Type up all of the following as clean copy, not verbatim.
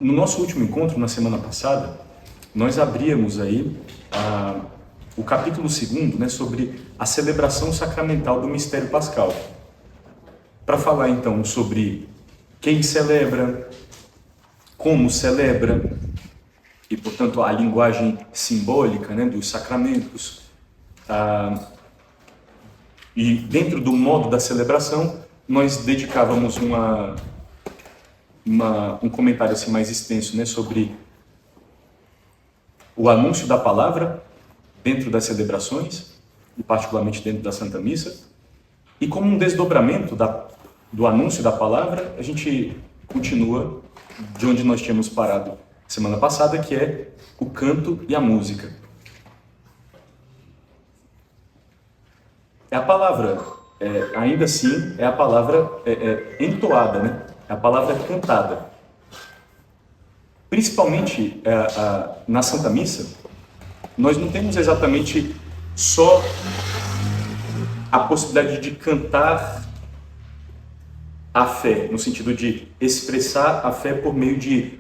No nosso último encontro, na semana passada, nós abríamos aí o capítulo 2º, né, sobre a celebração sacramental do mistério pascal. Para falar então sobre quem celebra, como celebra, e portanto a linguagem simbólica, né, dos sacramentos. E dentro do modo da celebração, nós dedicávamos um comentário assim mais extenso, né, sobre o anúncio da palavra dentro das celebrações, e particularmente dentro da Santa Missa, e como um desdobramento do anúncio da palavra, a gente continua de onde nós tínhamos parado semana passada, que é o canto e a música. É a palavra, ainda assim, é a palavra entoada, né? É a palavra cantada. Principalmente na Santa Missa, nós não temos exatamente só a possibilidade de cantar a fé, no sentido de expressar a fé por meio de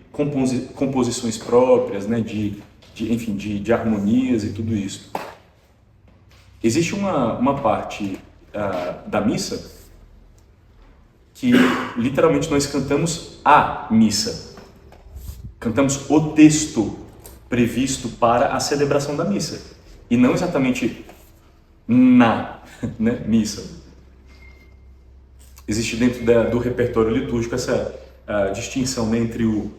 composições próprias, né? Enfim, de harmonias e tudo isso. Existe uma parte da missa que literalmente nós cantamos a missa. Cantamos o texto previsto para a celebração da missa. E não exatamente na missa. Existe dentro do repertório litúrgico essa distinção, né, entre o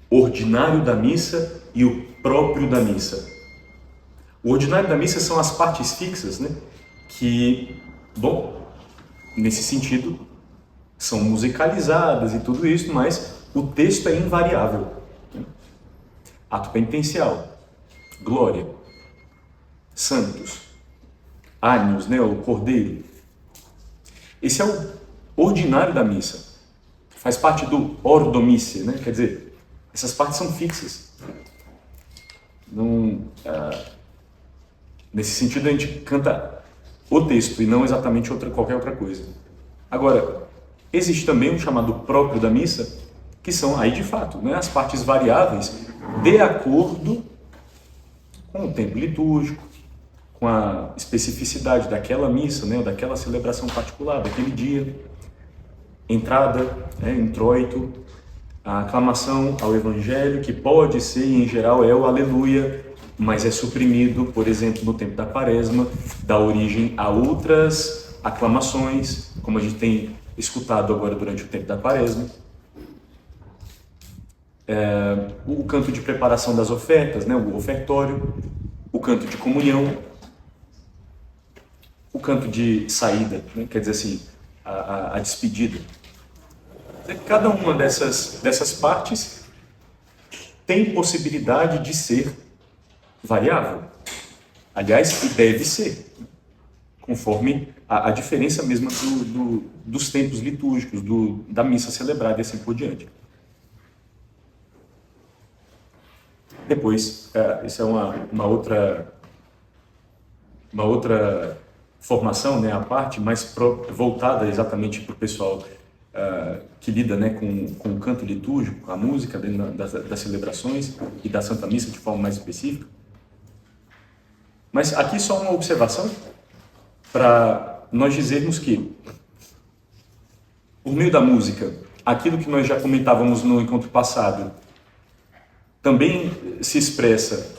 ordinário da missa e o próprio da missa. O ordinário da missa são as partes fixas, né, que, bom, nesse sentido, são musicalizadas e tudo isso, mas o texto é invariável. Ato penitencial, glória, santos, Agnus, né, o cordeiro. Esse é o ordinário da missa. Faz parte do ordo missae, né? Quer dizer, essas partes são fixas. Não, nesse sentido, a gente canta o texto e não exatamente qualquer outra coisa. Agora, existe também um chamado próprio da missa, que são aí de fato, né, as partes variáveis de acordo com o tempo litúrgico, com a especificidade daquela missa, né, ou daquela celebração particular, daquele dia. Entrada, introito, a aclamação ao Evangelho, que pode ser, em geral, é o Aleluia, mas é suprimido, por exemplo, no tempo da Quaresma, dá origem a outras aclamações, como a gente tem escutado agora durante o tempo da Quaresma. O canto de preparação das ofertas, né, o ofertório, o canto de comunhão, o canto de saída, né, quer dizer assim, a despedida. Cada uma dessas partes tem possibilidade de ser variável. Aliás, deve ser, conforme a diferença mesma dos tempos litúrgicos, da missa celebrada e assim por diante. Depois, isso é uma outra formação, né, a parte mais voltada exatamente para o pessoal que lida, né, com o canto litúrgico, com a música dentro das celebrações e da Santa Missa de forma mais específica. Mas aqui só uma observação para nós dizermos que, por meio da música, aquilo que nós já comentávamos no encontro passado, também se expressa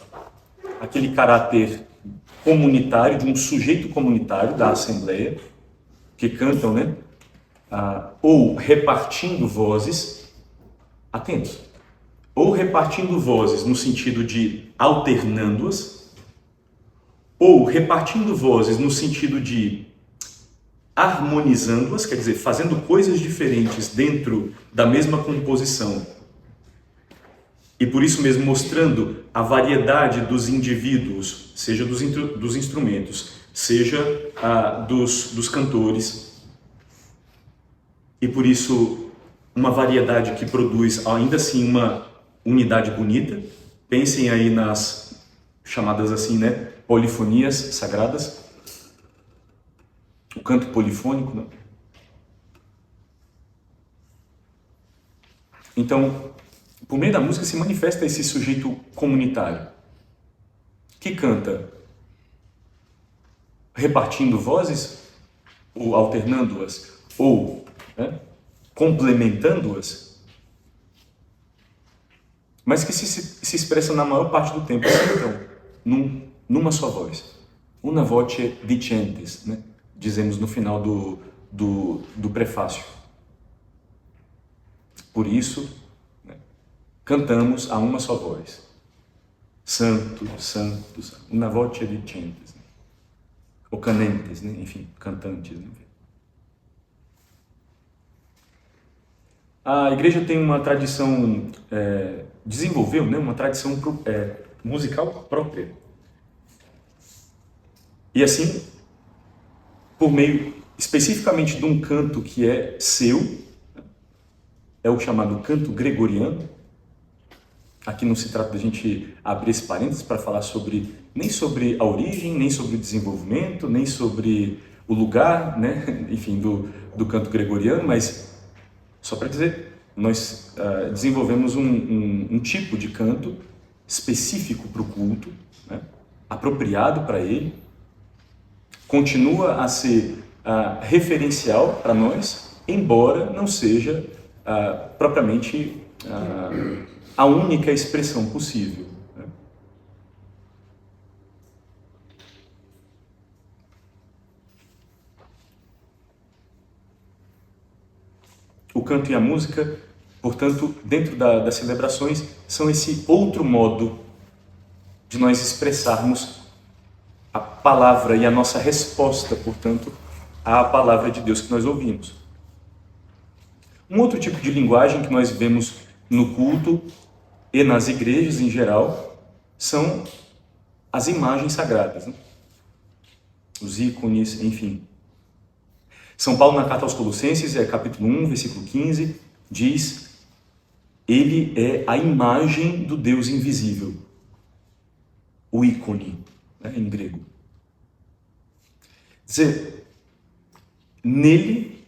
aquele caráter comunitário, de um sujeito comunitário da Assembleia, que cantam, né? Ou repartindo vozes, atentos, ou repartindo vozes no sentido de alternando-as, ou repartindo vozes no sentido de harmonizando-as, quer dizer, fazendo coisas diferentes dentro da mesma composição, e por isso mesmo mostrando a variedade dos indivíduos, seja dos instrumentos, seja dos cantores, e por isso uma variedade que produz ainda assim uma unidade bonita. Pensem aí nas chamadas assim, né, polifonias sagradas, o canto polifônico, né? Então, por meio da música se manifesta esse sujeito comunitário, que canta repartindo vozes, ou alternando-as, ou complementando-as, mas que se expressa na maior parte do tempo, então, numa só voz. Una voce dicentes, né? Dizemos no final do prefácio. Por isso, né, cantamos a uma só voz. Santo, santo, santo. Una voce dicentes. Né? Ou canentes, né? Enfim, cantantes. Né? A igreja tem uma tradição, desenvolveu, né, uma tradição musical própria. E assim, por meio especificamente de um canto que é seu, é o chamado canto gregoriano. Aqui não se trata de a gente abrir esse parênteses para falar nem sobre a origem, nem sobre o desenvolvimento, nem sobre o lugar, né, enfim, do canto gregoriano, mas só para dizer, nós desenvolvemos um tipo de canto específico para o culto, né, apropriado para ele, continua a ser referencial para nós, embora não seja propriamente a única expressão possível. Né? O canto e a música, portanto, dentro das celebrações, são esse outro modo de nós expressarmos a palavra e a nossa resposta, portanto, à palavra de Deus que nós ouvimos. Um outro tipo de linguagem que nós vemos no culto e nas igrejas em geral são as imagens sagradas, né? Os ícones, enfim. São Paulo, na carta aos Colossenses, capítulo 1, versículo 15, diz: Ele é a imagem do Deus invisível, o ícone, né, em grego. Dizer, nele,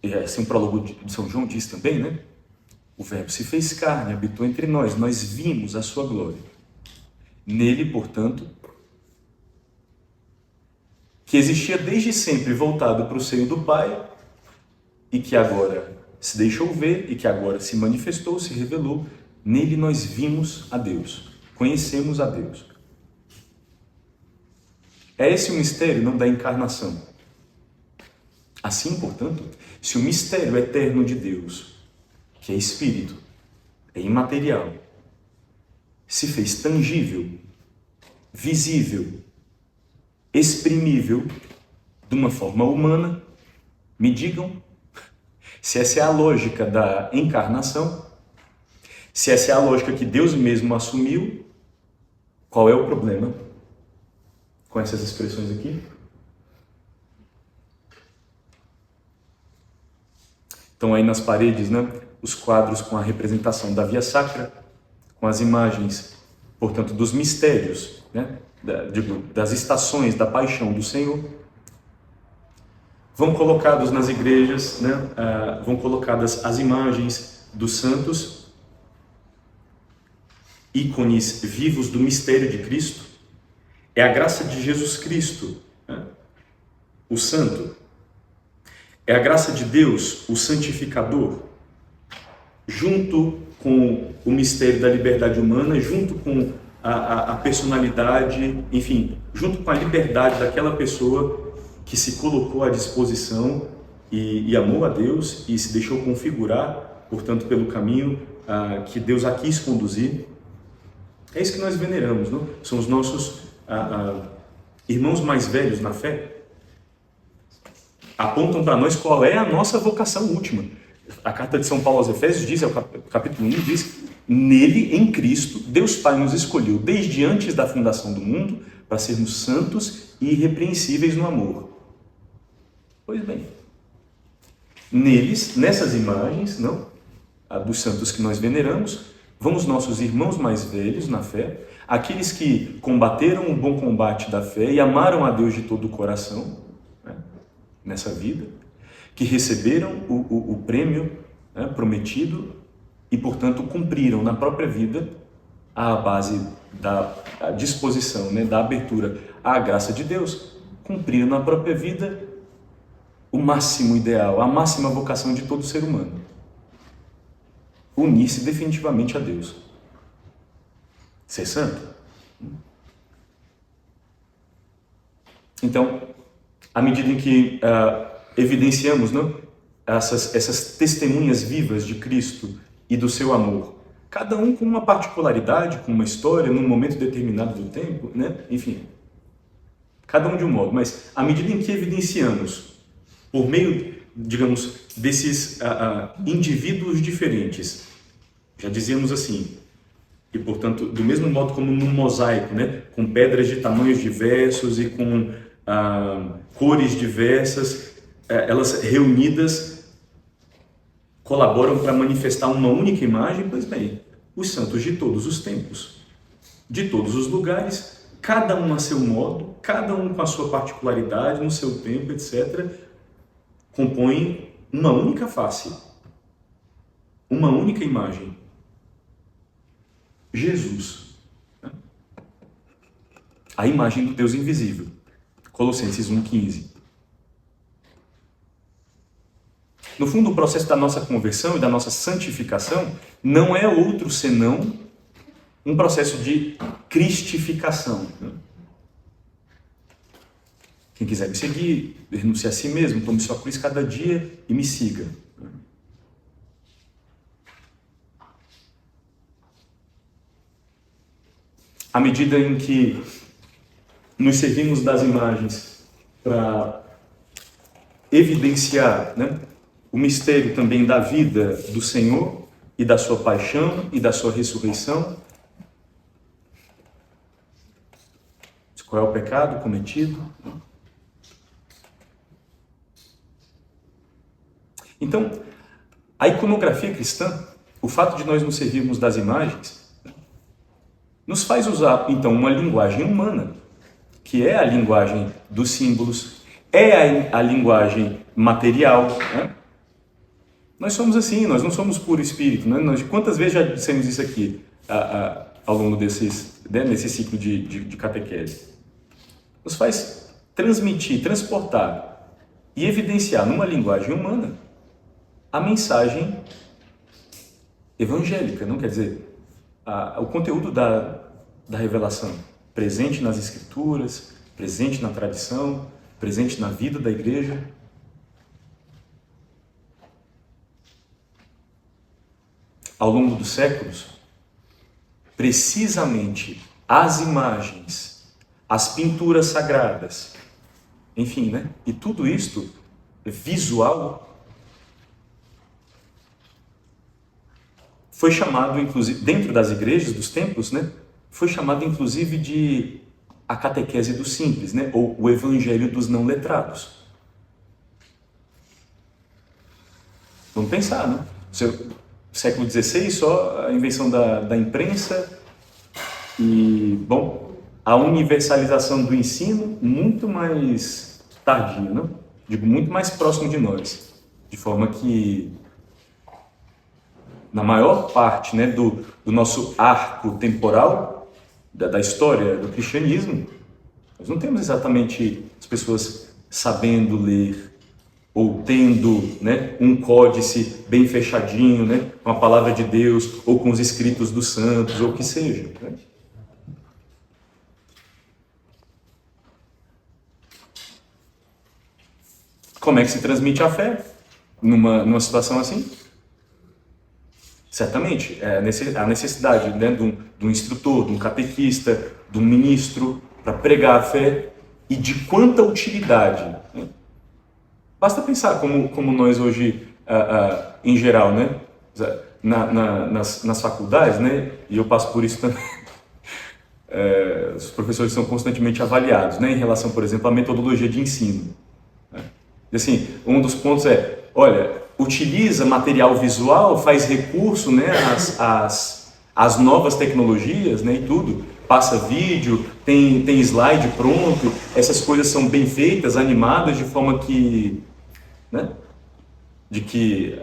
e assim o prólogo de São João diz também, né? O Verbo se fez carne, habitou entre nós, nós vimos a sua glória. Nele, portanto, que existia desde sempre voltado para o seio do Pai e que agora se deixou ver e que agora se manifestou, se revelou, nele nós vimos a Deus, conhecemos a Deus. É esse o mistério, não, da encarnação. Assim, portanto, se o mistério eterno de Deus, que é espírito, é imaterial, se fez tangível, visível, exprimível de uma forma humana, me digam se essa é a lógica da encarnação, se essa é a lógica que Deus mesmo assumiu, qual é o problema com essas expressões aqui? Então aí nas paredes, né, os quadros com a representação da Via Sacra, com as imagens, portanto, dos mistérios, né, das estações da paixão do Senhor, vão colocados nas igrejas, né, vão colocadas as imagens dos santos, ícones vivos do mistério de Cristo. É a graça de Jesus Cristo, né, o Santo. É a graça de Deus, o Santificador, junto com o mistério da liberdade humana, junto com a personalidade, enfim, junto com a liberdade daquela pessoa que se colocou à disposição e amou a Deus e se deixou configurar, portanto, pelo caminho que Deus a quis conduzir. É isso que nós veneramos, não? São os nossos irmãos mais velhos na fé. Apontam para nós qual é a nossa vocação última. A carta de São Paulo aos Efésios diz, capítulo 1, diz: nele, em Cristo, Deus Pai nos escolheu desde antes da fundação do mundo para sermos santos e irrepreensíveis no amor. Pois bem, neles, nessas imagens, não, dos santos que nós veneramos, vão os nossos irmãos mais velhos na fé, aqueles que combateram o bom combate da fé e amaram a Deus de todo o coração, né, nessa vida, que receberam o prêmio, né, prometido e, portanto, cumpriram na própria vida a base da disposição, né, da abertura à graça de Deus, cumpriram na própria vida o máximo ideal, a máxima vocação de todo ser humano: unir-se definitivamente a Deus, ser santo. Então, à medida em que evidenciamos, não, essas testemunhas vivas de Cristo e do seu amor, cada um com uma particularidade, com uma história, num momento determinado do tempo, né? Enfim, cada um de um modo, mas à medida em que evidenciamos, por meio, digamos, desses indivíduos diferentes, já dizíamos assim, e portanto, do mesmo modo como num mosaico, né? Com pedras de tamanhos diversos e com cores diversas, elas reunidas colaboram para manifestar uma única imagem. Pois bem, os santos de todos os tempos, de todos os lugares, cada um a seu modo, cada um com a sua particularidade, no seu tempo, etc., compõem uma única face, uma única imagem: Jesus, a imagem do Deus invisível. Colossenses 1,15. No fundo, o processo da nossa conversão e da nossa santificação não é outro senão um processo de cristificação. Quem quiser me seguir, renuncie a si mesmo, tome sua cruz cada dia e me siga. À medida em que nos servimos das imagens para evidenciar, né, o mistério também da vida do Senhor e da sua paixão e da sua ressurreição. Qual é o pecado cometido? Então, a iconografia cristã, o fato de nós nos servirmos das imagens, nos faz usar, então, uma linguagem humana, que é a linguagem dos símbolos, é a linguagem material, né? Nós somos assim, nós não somos puro espírito, né? Quantas vezes já dissemos isso aqui ao longo nesse ciclo de catequese? Nos faz transmitir, transportar e evidenciar numa linguagem humana a mensagem evangélica, não quer dizer, o conteúdo da revelação, presente nas Escrituras, presente na tradição, presente na vida da igreja. Ao longo dos séculos, precisamente as imagens, as pinturas sagradas, enfim, né? E tudo isto visual foi chamado, inclusive, dentro das igrejas, dos templos, né? Foi chamado, inclusive, de a catequese dos simples, né? Ou o evangelho dos não letrados. Vamos pensar, né? Século XVI, só a invenção da imprensa e, bom, a universalização do ensino muito mais tardia, não? Digo, muito mais próximo de nós, de forma que na maior parte, né, do nosso arco temporal da história do cristianismo, nós não temos exatamente as pessoas sabendo ler ou tendo, né, um códice bem fechadinho, né, com a palavra de Deus ou com os escritos dos santos ou o que seja, né? Como é que se transmite a fé numa situação assim? Certamente, a necessidade, né, de um instrutor, de um catequista, de um ministro para pregar a fé, e de quanta utilidade, né? Basta pensar como nós hoje, em geral, né, nas faculdades, né, e eu passo por isso também, os professores são constantemente avaliados, né, em relação, por exemplo, à metodologia de ensino. Assim, um dos pontos é, olha, utiliza material visual, faz recurso, né, às novas tecnologias, né, e tudo, passa vídeo, tem slide pronto, essas coisas são bem feitas, animadas, de forma que, né, de que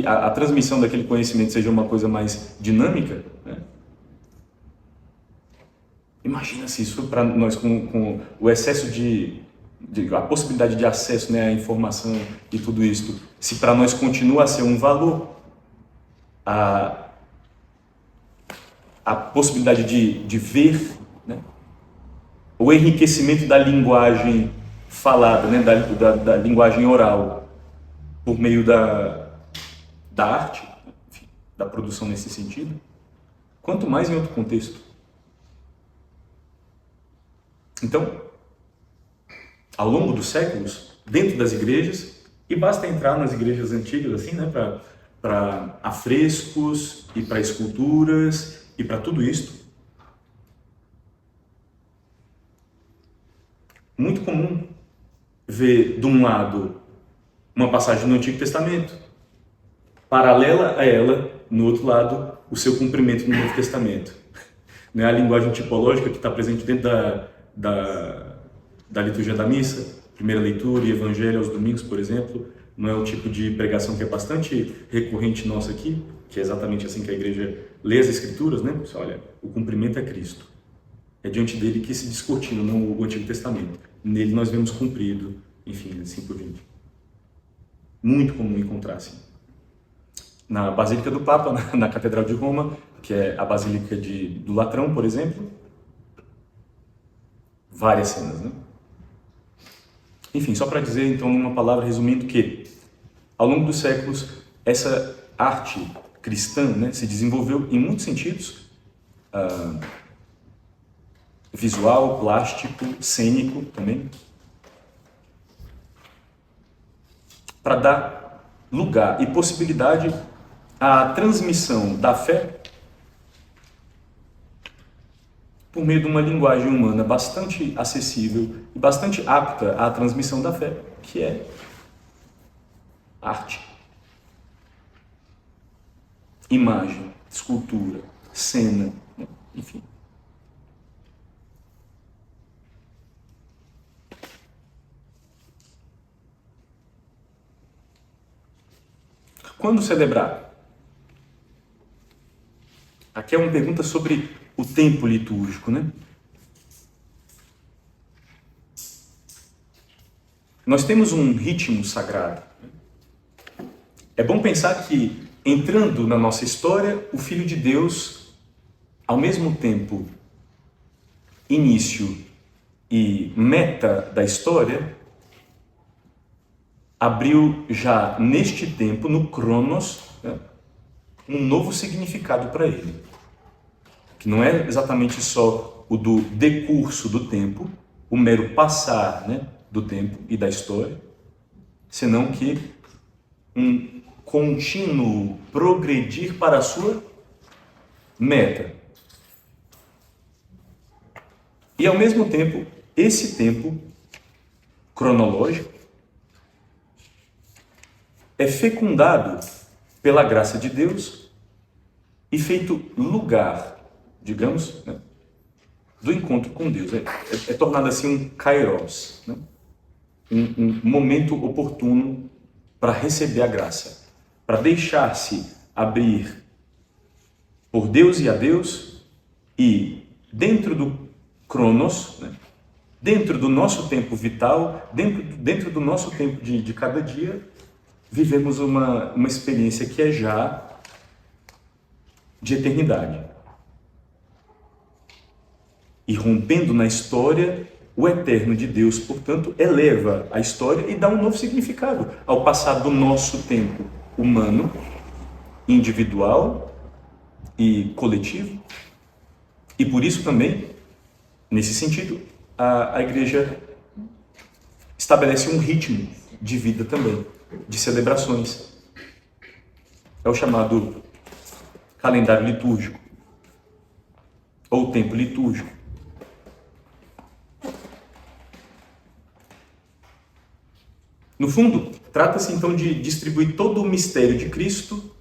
a transmissão daquele conhecimento seja uma coisa mais dinâmica, né? Imagina se isso para nós, com o excesso a possibilidade de acesso, né, à informação e tudo isso, se para nós continua a ser um valor, a possibilidade de ver, né, o enriquecimento da linguagem falada, né, da linguagem oral, por meio da arte, enfim, da produção nesse sentido, quanto mais em outro contexto. Então, ao longo dos séculos, dentro das igrejas, e basta entrar nas igrejas antigas, assim, né, para afrescos e para esculturas e para tudo isso, muito comum ver, de um lado, uma passagem do Antigo Testamento, paralela a ela, no outro lado, o seu cumprimento no Novo Testamento. Não é a linguagem tipológica que está presente dentro da liturgia da missa, primeira leitura e evangelho aos domingos, por exemplo, não é o tipo de pregação que é bastante recorrente nossa aqui, que é exatamente assim que a igreja lê as escrituras, né? Olha, o cumprimento é Cristo. É diante dele que se descortina, não o Antigo Testamento. Nele nós vemos cumprido, enfim, assim por diante. Muito comum encontrar assim. Na Basílica do Papa, na Catedral de Roma, que é a Basílica do Latrão, por exemplo, várias cenas, né? Enfim, só para dizer, então, numa palavra, resumindo, que ao longo dos séculos, essa arte cristã, né, se desenvolveu em muitos sentidos, visual, plástico, cênico também, para dar lugar e possibilidade à transmissão da fé por meio de uma linguagem humana bastante acessível e bastante apta à transmissão da fé, que é arte. Imagem, escultura, cena, enfim. Quando celebrar? Aqui é uma pergunta sobre o tempo litúrgico, né? Nós temos um ritmo sagrado. É bom pensar que, entrando na nossa história, o Filho de Deus, ao mesmo tempo início e meta da história, abriu já neste tempo, no Cronos, né, um novo significado para ele, que não é exatamente só o do decurso do tempo, o mero passar, né, do tempo e da história, senão que um contínuo progredir para a sua meta. E ao mesmo tempo, esse tempo cronológico é fecundado pela graça de Deus e feito lugar, digamos, né, do encontro com Deus. É tornado assim um kairos, né? Um momento oportuno para receber a graça, para deixar-se abrir por Deus e a Deus, e dentro do Cronos, né, dentro do nosso tempo vital, dentro do nosso tempo de cada dia, vivemos uma experiência que é já de eternidade. E rompendo na história, o eterno de Deus, portanto, eleva a história e dá um novo significado ao passar do nosso tempo humano, individual e coletivo. E por isso também, nesse sentido, a igreja estabelece um ritmo de vida também, de celebrações. É o chamado calendário litúrgico, ou tempo litúrgico. No fundo, trata-se então de distribuir todo o mistério de Cristo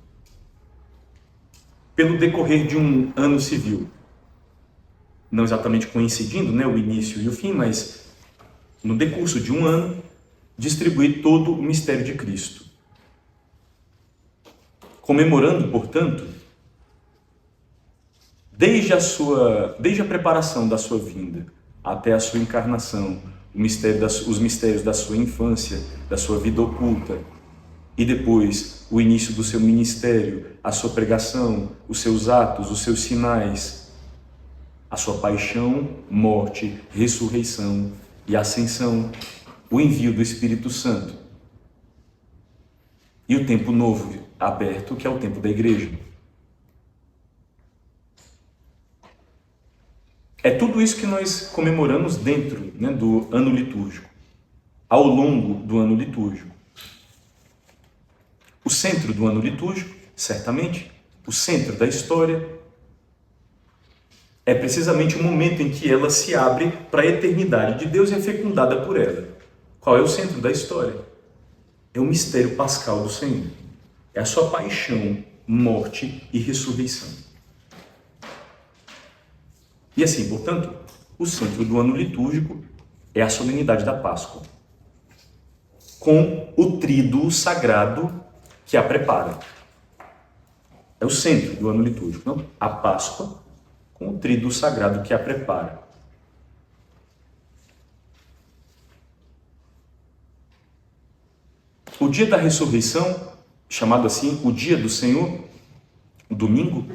pelo decorrer de um ano civil. Não exatamente coincidindo, né, o início e o fim, mas no decurso de um ano, distribuir todo o mistério de Cristo. comemorando, portanto, desde a preparação da sua vinda até a sua encarnação, os mistérios da sua infância, da sua vida oculta, e depois o início do seu ministério, a sua pregação, os seus atos, os seus sinais, a sua paixão, morte, ressurreição e ascensão, o envio do Espírito Santo e o tempo novo aberto, que é o tempo da igreja. É tudo isso que nós comemoramos dentro, do ano litúrgico, ao longo do ano litúrgico. O centro do ano litúrgico, certamente, o centro da história, é precisamente o momento em que ela se abre para a eternidade de Deus e é fecundada por ela. Qual é o centro da história? É o mistério pascal do Senhor. É a sua paixão, morte e ressurreição. E assim, portanto, o centro do ano litúrgico é a solenidade da Páscoa, com o tríduo sagrado que a prepara. É o centro do ano litúrgico, não? A Páscoa, com o tríduo sagrado que a prepara. O dia da ressurreição, chamado assim o dia do Senhor, o domingo,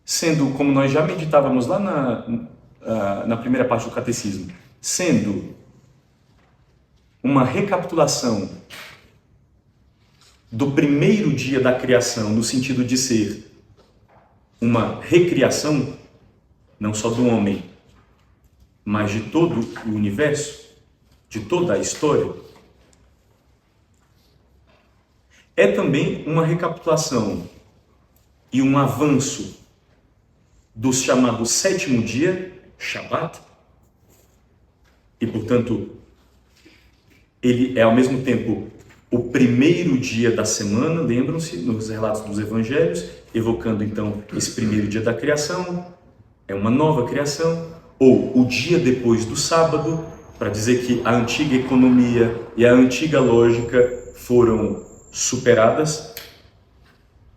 sendo, como nós já meditávamos lá na primeira parte do catecismo, sendo uma recapitulação do primeiro dia da criação, no sentido de ser uma recriação, não só do homem, mas de todo o universo, de toda a história, é também uma recapitulação e um avanço do chamado sétimo dia, Shabat, e portanto ele é ao mesmo tempo o primeiro dia da semana, lembram-se, nos relatos dos evangelhos, evocando então esse primeiro dia da criação, é uma nova criação, ou o dia depois do sábado, para dizer que a antiga economia e a antiga lógica foram superadas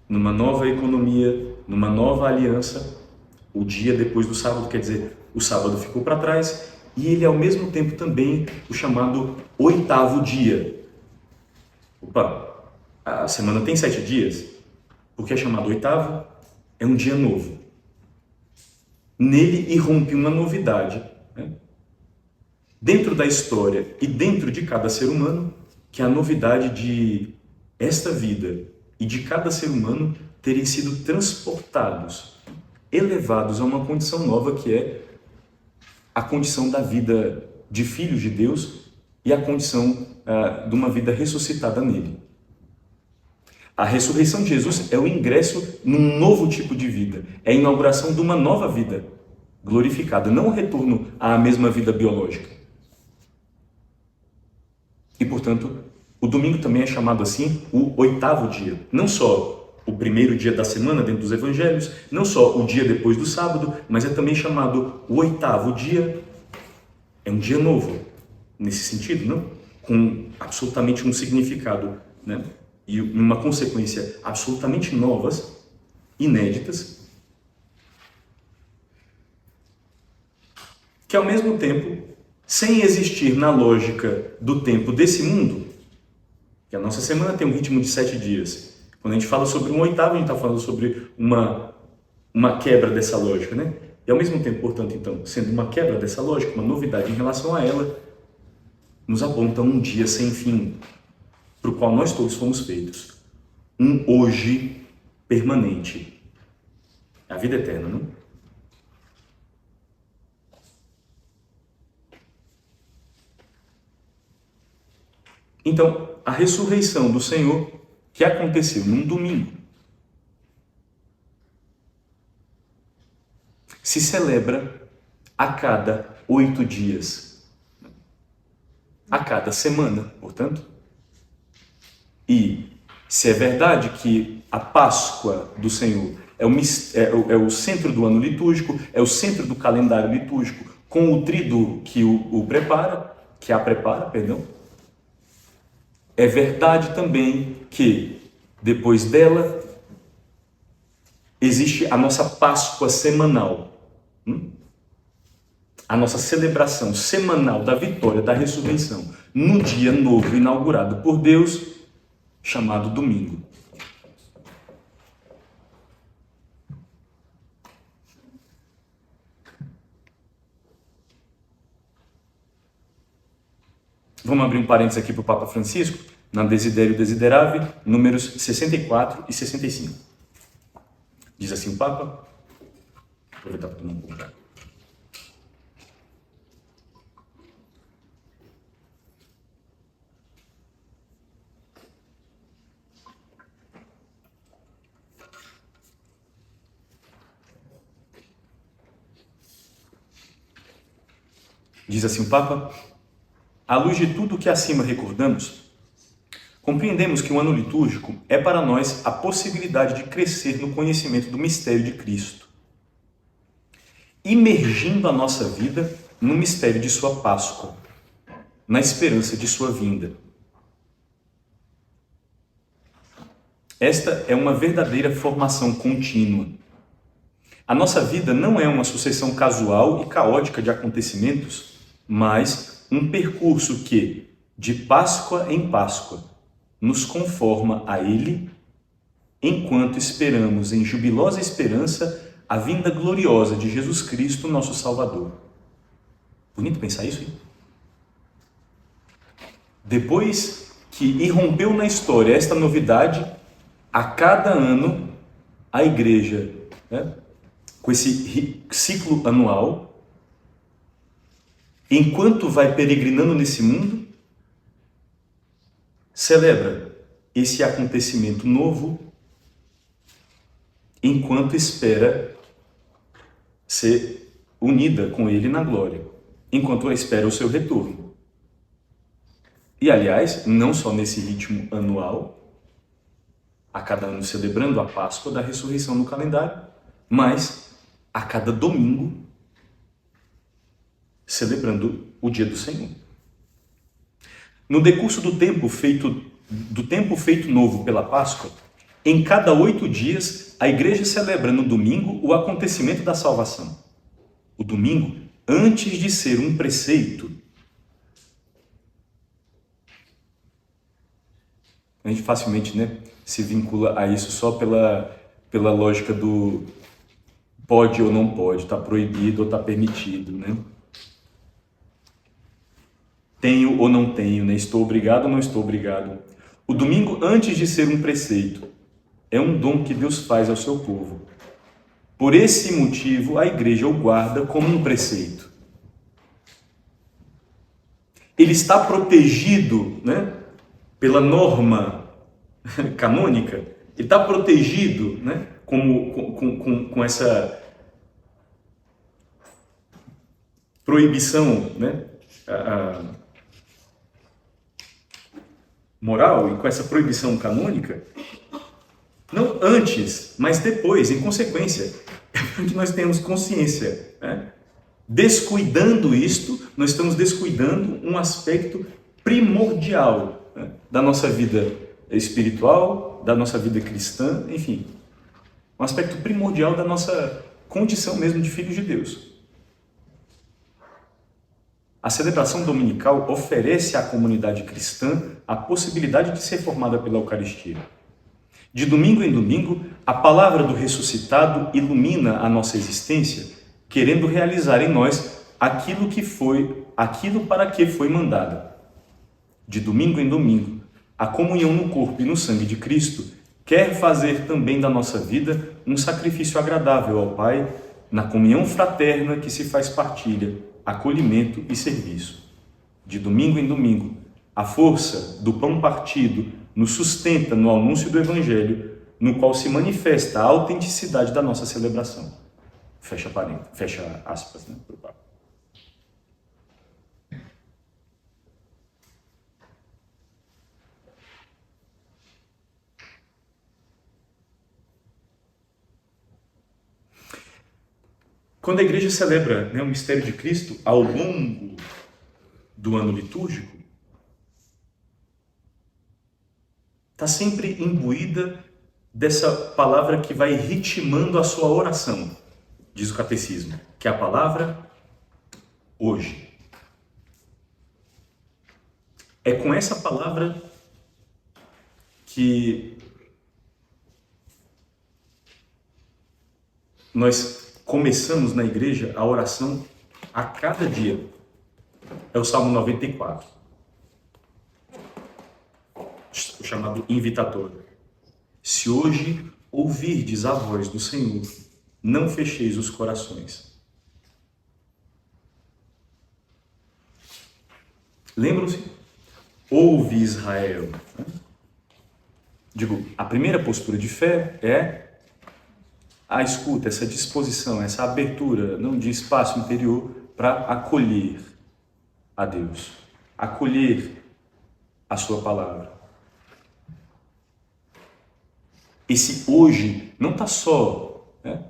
numa nova economia, numa nova aliança. O dia depois do sábado, quer dizer, o sábado ficou para trás, e ele é ao mesmo tempo também o chamado oitavo dia. Opa, a semana tem 7 dias, porque é chamado oitavo, é um dia novo. Nele irrompe uma novidade, dentro da história e dentro de cada ser humano, que é a novidade de esta vida e de cada ser humano terem sido transportados, elevados a uma condição nova, que é a condição da vida de filhos de Deus e a condição de uma vida ressuscitada nele. A ressurreição de Jesus é o ingresso num novo tipo de vida, é a inauguração de uma nova vida glorificada, não o retorno à mesma vida biológica. E, portanto, o domingo também é chamado assim o oitavo dia, não só o primeiro dia da semana dentro dos evangelhos, não só o dia depois do sábado, mas é também chamado o oitavo dia. É um dia novo, nesse sentido, não? Com absolutamente um significado, e uma consequência absolutamente novas, inéditas, que ao mesmo tempo, sem existir na lógica do tempo desse mundo, que a nossa semana tem um ritmo de 7 dias, quando a gente fala sobre um oitavo, a gente está falando sobre uma quebra dessa lógica, E ao mesmo tempo, portanto, então, sendo uma quebra dessa lógica, uma novidade em relação a ela, nos aponta um dia sem fim, para o qual nós todos fomos feitos. Um hoje permanente. A vida eterna, não? Então, a ressurreição do Senhor, que aconteceu num domingo, se celebra a cada 8 dias, a cada semana, portanto. E se é verdade que a Páscoa do Senhor é o centro do ano litúrgico, é o centro do calendário litúrgico, com o tríduo que o prepara, que a prepara, perdão, é verdade também que depois dela existe a nossa Páscoa semanal, a nossa celebração semanal da vitória, da ressurreição, no dia novo inaugurado por Deus, chamado domingo. Vamos abrir um parênteses aqui para o Papa Francisco, na Desiderio Desiderave, números 64 e 65. Diz assim o Papa, vou aproveitar para tomar um pouco. Diz assim o Papa: à luz de tudo o que acima recordamos, compreendemos que o ano litúrgico é para nós a possibilidade de crescer no conhecimento do mistério de Cristo, imergindo a nossa vida no mistério de sua Páscoa, na esperança de sua vinda. Esta é uma verdadeira formação contínua. A nossa vida não é uma sucessão casual e caótica de acontecimentos, mas um percurso que, de Páscoa em Páscoa, nos conforma a Ele, enquanto esperamos em jubilosa esperança a vinda gloriosa de Jesus Cristo, nosso Salvador. Bonito pensar isso, hein? Depois que irrompeu na história esta novidade, a cada ano a Igreja, com esse ciclo anual, enquanto vai peregrinando nesse mundo, celebra esse acontecimento novo, enquanto espera ser unida com Ele na glória, enquanto espera o seu retorno. E, aliás, não só nesse ritmo anual, a cada ano celebrando a Páscoa da ressurreição no calendário, mas a cada domingo celebrando o dia do Senhor. No decurso do tempo feito novo pela Páscoa, em cada 8 dias, a Igreja celebra no domingo o acontecimento da salvação. O domingo, antes de ser um preceito, a gente facilmente, se vincula a isso só pela lógica do pode ou não pode, está proibido ou está permitido, Tenho ou não tenho, Estou obrigado ou não estou obrigado. O domingo, antes de ser um preceito, é um dom que Deus faz ao seu povo. Por esse motivo, a Igreja o guarda como um preceito. Ele está protegido, pela norma canônica. Ele está protegido, com essa proibição, moral e com essa proibição canônica, não antes, mas depois, em consequência, para que nós tenhamos consciência. Descuidando isto, nós estamos descuidando um aspecto primordial da nossa vida espiritual, da nossa vida cristã, enfim, um aspecto primordial da nossa condição mesmo de filhos de Deus. A celebração dominical oferece à comunidade cristã a possibilidade de ser formada pela Eucaristia. De domingo em domingo, a palavra do ressuscitado ilumina a nossa existência, querendo realizar em nós aquilo para que foi mandada. De domingo em domingo, a comunhão no corpo e no sangue de Cristo quer fazer também da nossa vida um sacrifício agradável ao Pai, na comunhão fraterna que se faz partilha, acolhimento e serviço. De domingo em domingo, a força do pão partido nos sustenta no anúncio do Evangelho, no qual se manifesta a autenticidade da nossa celebração. Fecha aspas, para o Papa. Quando a Igreja celebra o mistério de Cristo ao longo do ano litúrgico, está sempre imbuída dessa palavra que vai ritmando a sua oração, diz o catecismo, que é a palavra hoje. É com essa palavra que nós começamos na igreja a oração a cada dia. É o Salmo 94, o chamado invitatório. Se hoje ouvirdes a voz do Senhor, não fecheis os corações. Lembram-se? Ouve Israel. Digo, a primeira postura de fé é a escuta, essa disposição, essa abertura, não, de espaço interior para acolher a Deus, acolher a sua palavra. Esse hoje não está só, né?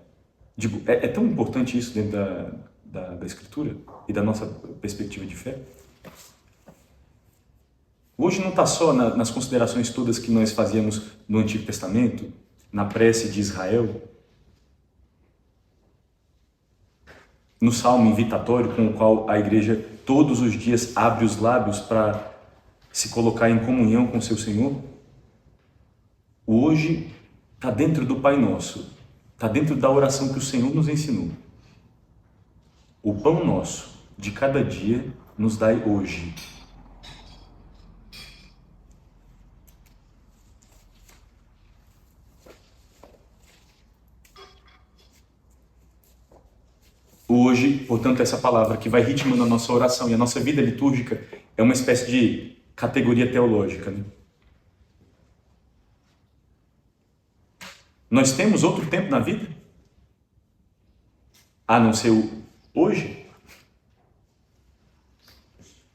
Digo, é tão importante isso dentro da Escritura e da nossa perspectiva de fé. Hoje não está só nas considerações todas que nós fazíamos no Antigo Testamento, na prece de Israel, no salmo invitatório com o qual a igreja todos os dias abre os lábios para se colocar em comunhão com seu Senhor. O hoje está dentro do Pai Nosso, está dentro da oração que o Senhor nos ensinou. O pão nosso de cada dia nos dai hoje. Hoje, portanto, essa palavra que vai ritmando a nossa oração e a nossa vida litúrgica é uma espécie de categoria teológica, né? Nós temos outro tempo na vida? A não ser o hoje?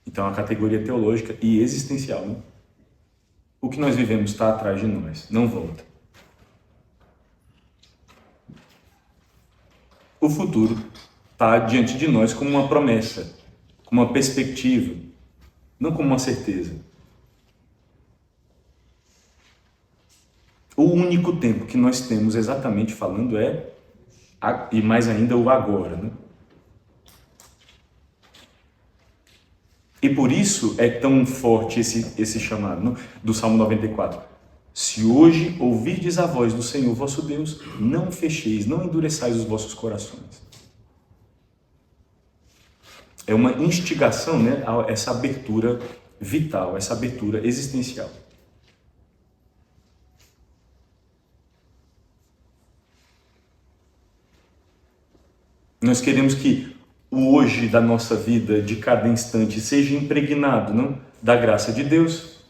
Então, a categoria teológica e existencial, né? O que nós vivemos está atrás de nós, não volta. O futuro está diante de nós como uma promessa, como uma perspectiva, não como uma certeza. O único tempo que nós temos, exatamente falando, e mais ainda, o agora, né? E por isso é tão forte esse chamado, né, do Salmo 94. Se hoje ouvirdes a voz do Senhor vosso Deus, não fecheis, não endureçais os vossos corações. É uma instigação, né, a essa abertura vital, essa abertura existencial. Nós queremos que o hoje da nossa vida, de cada instante, seja impregnado, não, da graça de Deus.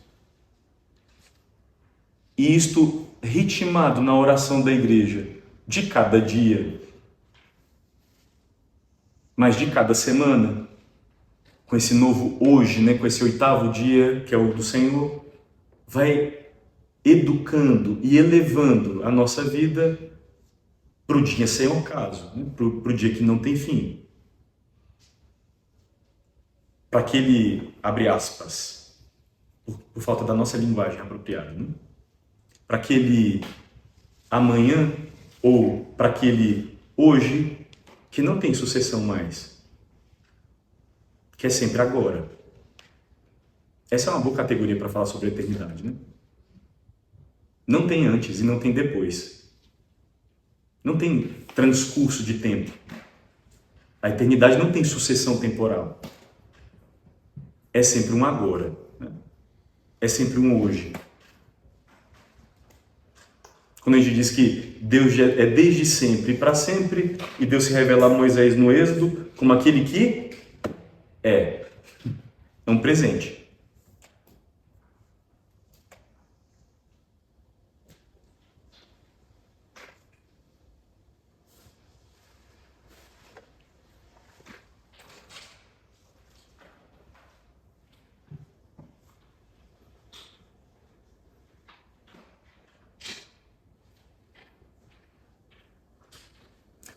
E isto ritmado na oração da igreja, de cada dia, mas de cada semana, com esse novo hoje, né, com esse 8º dia, que é o do Senhor, vai educando e elevando a nossa vida para o dia sem ocaso, né? Para o dia que não tem fim. Para aquele, abre aspas, por falta da nossa linguagem apropriada, né? Para aquele amanhã ou para aquele hoje que não tem sucessão mais, que é sempre agora. Essa é uma boa categoria para falar sobre a eternidade, né? Não tem antes e não tem depois. Não tem transcurso de tempo. A eternidade não tem sucessão temporal. É sempre um agora, né? É sempre um hoje. Quando a gente diz que Deus é desde sempre e para sempre, e Deus se revela a Moisés no Êxodo como aquele que é um presente.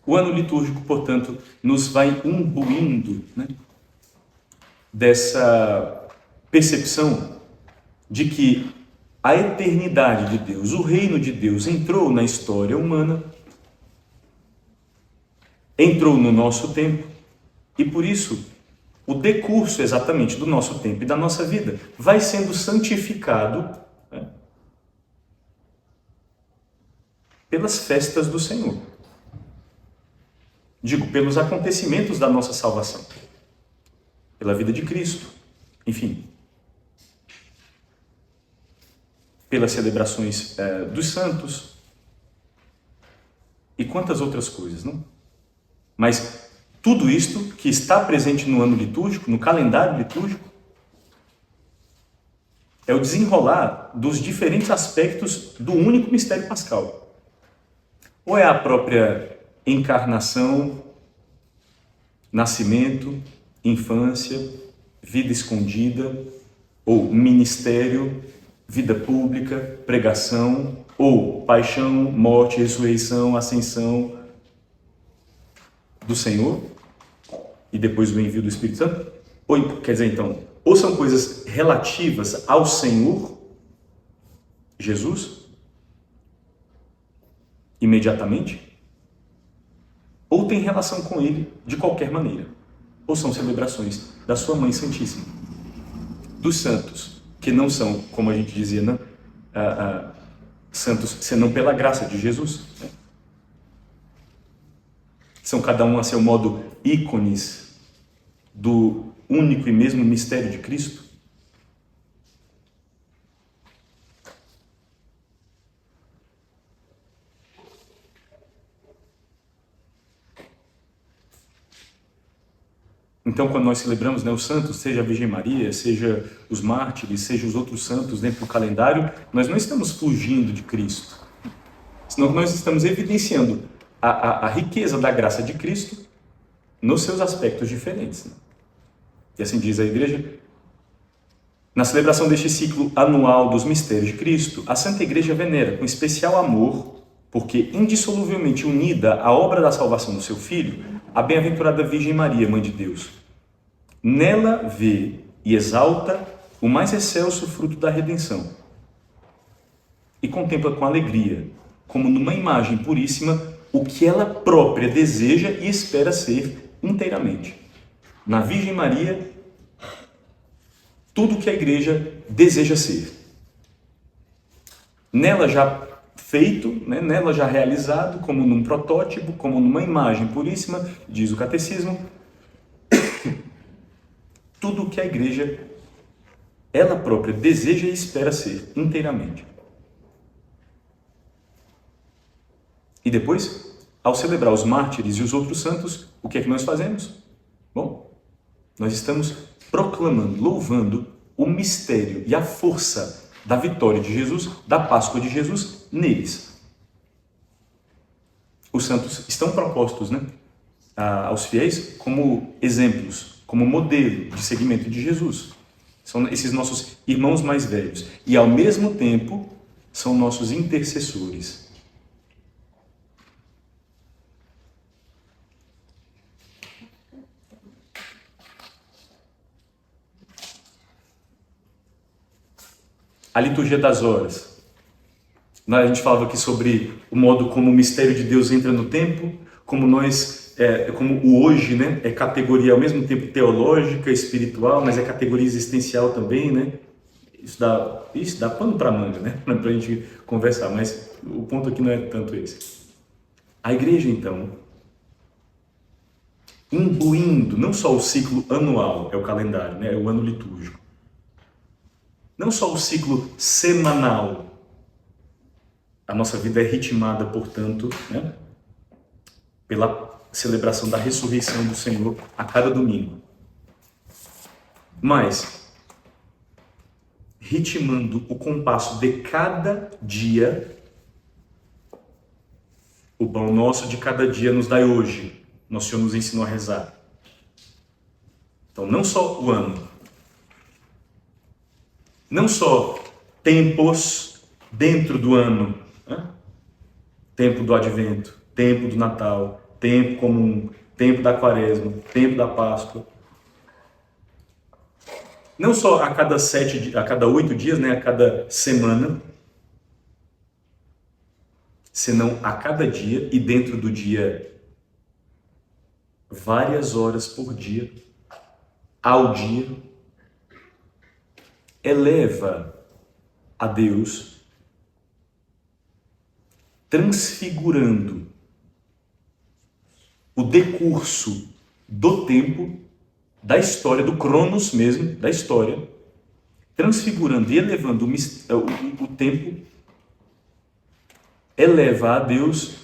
O ano litúrgico, portanto, nos vai imbuindo, né, dessa percepção de que a eternidade de Deus, o reino de Deus entrou na história humana, entrou no nosso tempo, e por isso o decurso exatamente do nosso tempo e da nossa vida vai sendo santificado, né, pelas festas do Senhor. Digo, pelos acontecimentos da nossa salvação, pela vida de Cristo, enfim, pelas celebrações dos santos e quantas outras coisas, não? Mas tudo isto que está presente no ano litúrgico, no calendário litúrgico, é o desenrolar dos diferentes aspectos do único mistério pascal. Ou é a própria encarnação, nascimento, infância, vida escondida, ou ministério, vida pública, pregação, ou paixão, morte, ressurreição, ascensão do Senhor e depois o envio do Espírito Santo. Ou, quer dizer, então, ou são coisas relativas ao Senhor Jesus imediatamente, ou tem relação com ele de qualquer maneira, ou são celebrações da sua Mãe Santíssima, dos santos, que não são, como a gente dizia, né, santos senão pela graça de Jesus, né? São cada um a seu modo ícones do único e mesmo mistério de Cristo. Então, quando nós celebramos, né, os santos, seja a Virgem Maria, seja os mártires, seja os outros santos dentro do calendário, nós não estamos fugindo de Cristo, senão nós estamos evidenciando a riqueza da graça de Cristo nos seus aspectos diferentes, né? E assim diz a Igreja. Na celebração deste ciclo anual dos mistérios de Cristo, a Santa Igreja venera com especial amor, porque indissoluvelmente unida à obra da salvação do seu Filho, a bem-aventurada Virgem Maria, Mãe de Deus. Nela vê e exalta o mais excelso fruto da redenção e contempla com alegria, como numa imagem puríssima, o que ela própria deseja e espera ser inteiramente. Na Virgem Maria, tudo que a Igreja deseja ser. Nela já feito, né, nela já realizado, como num protótipo, como numa imagem puríssima, diz o Catecismo, tudo que a Igreja, ela própria, deseja e espera ser inteiramente. E depois, ao celebrar os mártires e os outros santos, o que é que nós fazemos? Bom, nós estamos proclamando, louvando o mistério e a força da vitória de Jesus, da Páscoa de Jesus neles. Os santos estão propostos, né, aos fiéis como exemplos, como modelo de seguimento de Jesus. São esses nossos irmãos mais velhos e, ao mesmo tempo, são nossos intercessores. A liturgia das horas. A gente falava aqui sobre o modo como o mistério de Deus entra no tempo, como como o hoje, né, é categoria ao mesmo tempo teológica, espiritual, mas é categoria existencial também, né? Isso dá pano para manga, né? Para a gente conversar, mas o ponto aqui não é tanto esse. A Igreja, então, imbuindo não só o ciclo anual, é o calendário, né, é o ano litúrgico, não só o ciclo semanal, a nossa vida é ritmada, portanto, né, pela celebração da ressurreição do Senhor a cada domingo, mas ritmando o compasso de cada dia. O pão nosso de cada dia nos dai hoje, nosso Senhor nos ensinou a rezar. Então, não só o ano, não só tempos dentro do ano, né? Tempo do Advento, tempo do Natal, tempo comum, tempo da Quaresma, tempo da Páscoa. não só a cada a cada 8 dias, né, a cada semana, senão a cada dia e dentro do dia várias horas por dia, ao dia, eleva a Deus, transfigurando o decurso do tempo, da história, do Cronos mesmo, da história, transfigurando e elevando o tempo, eleva a Deus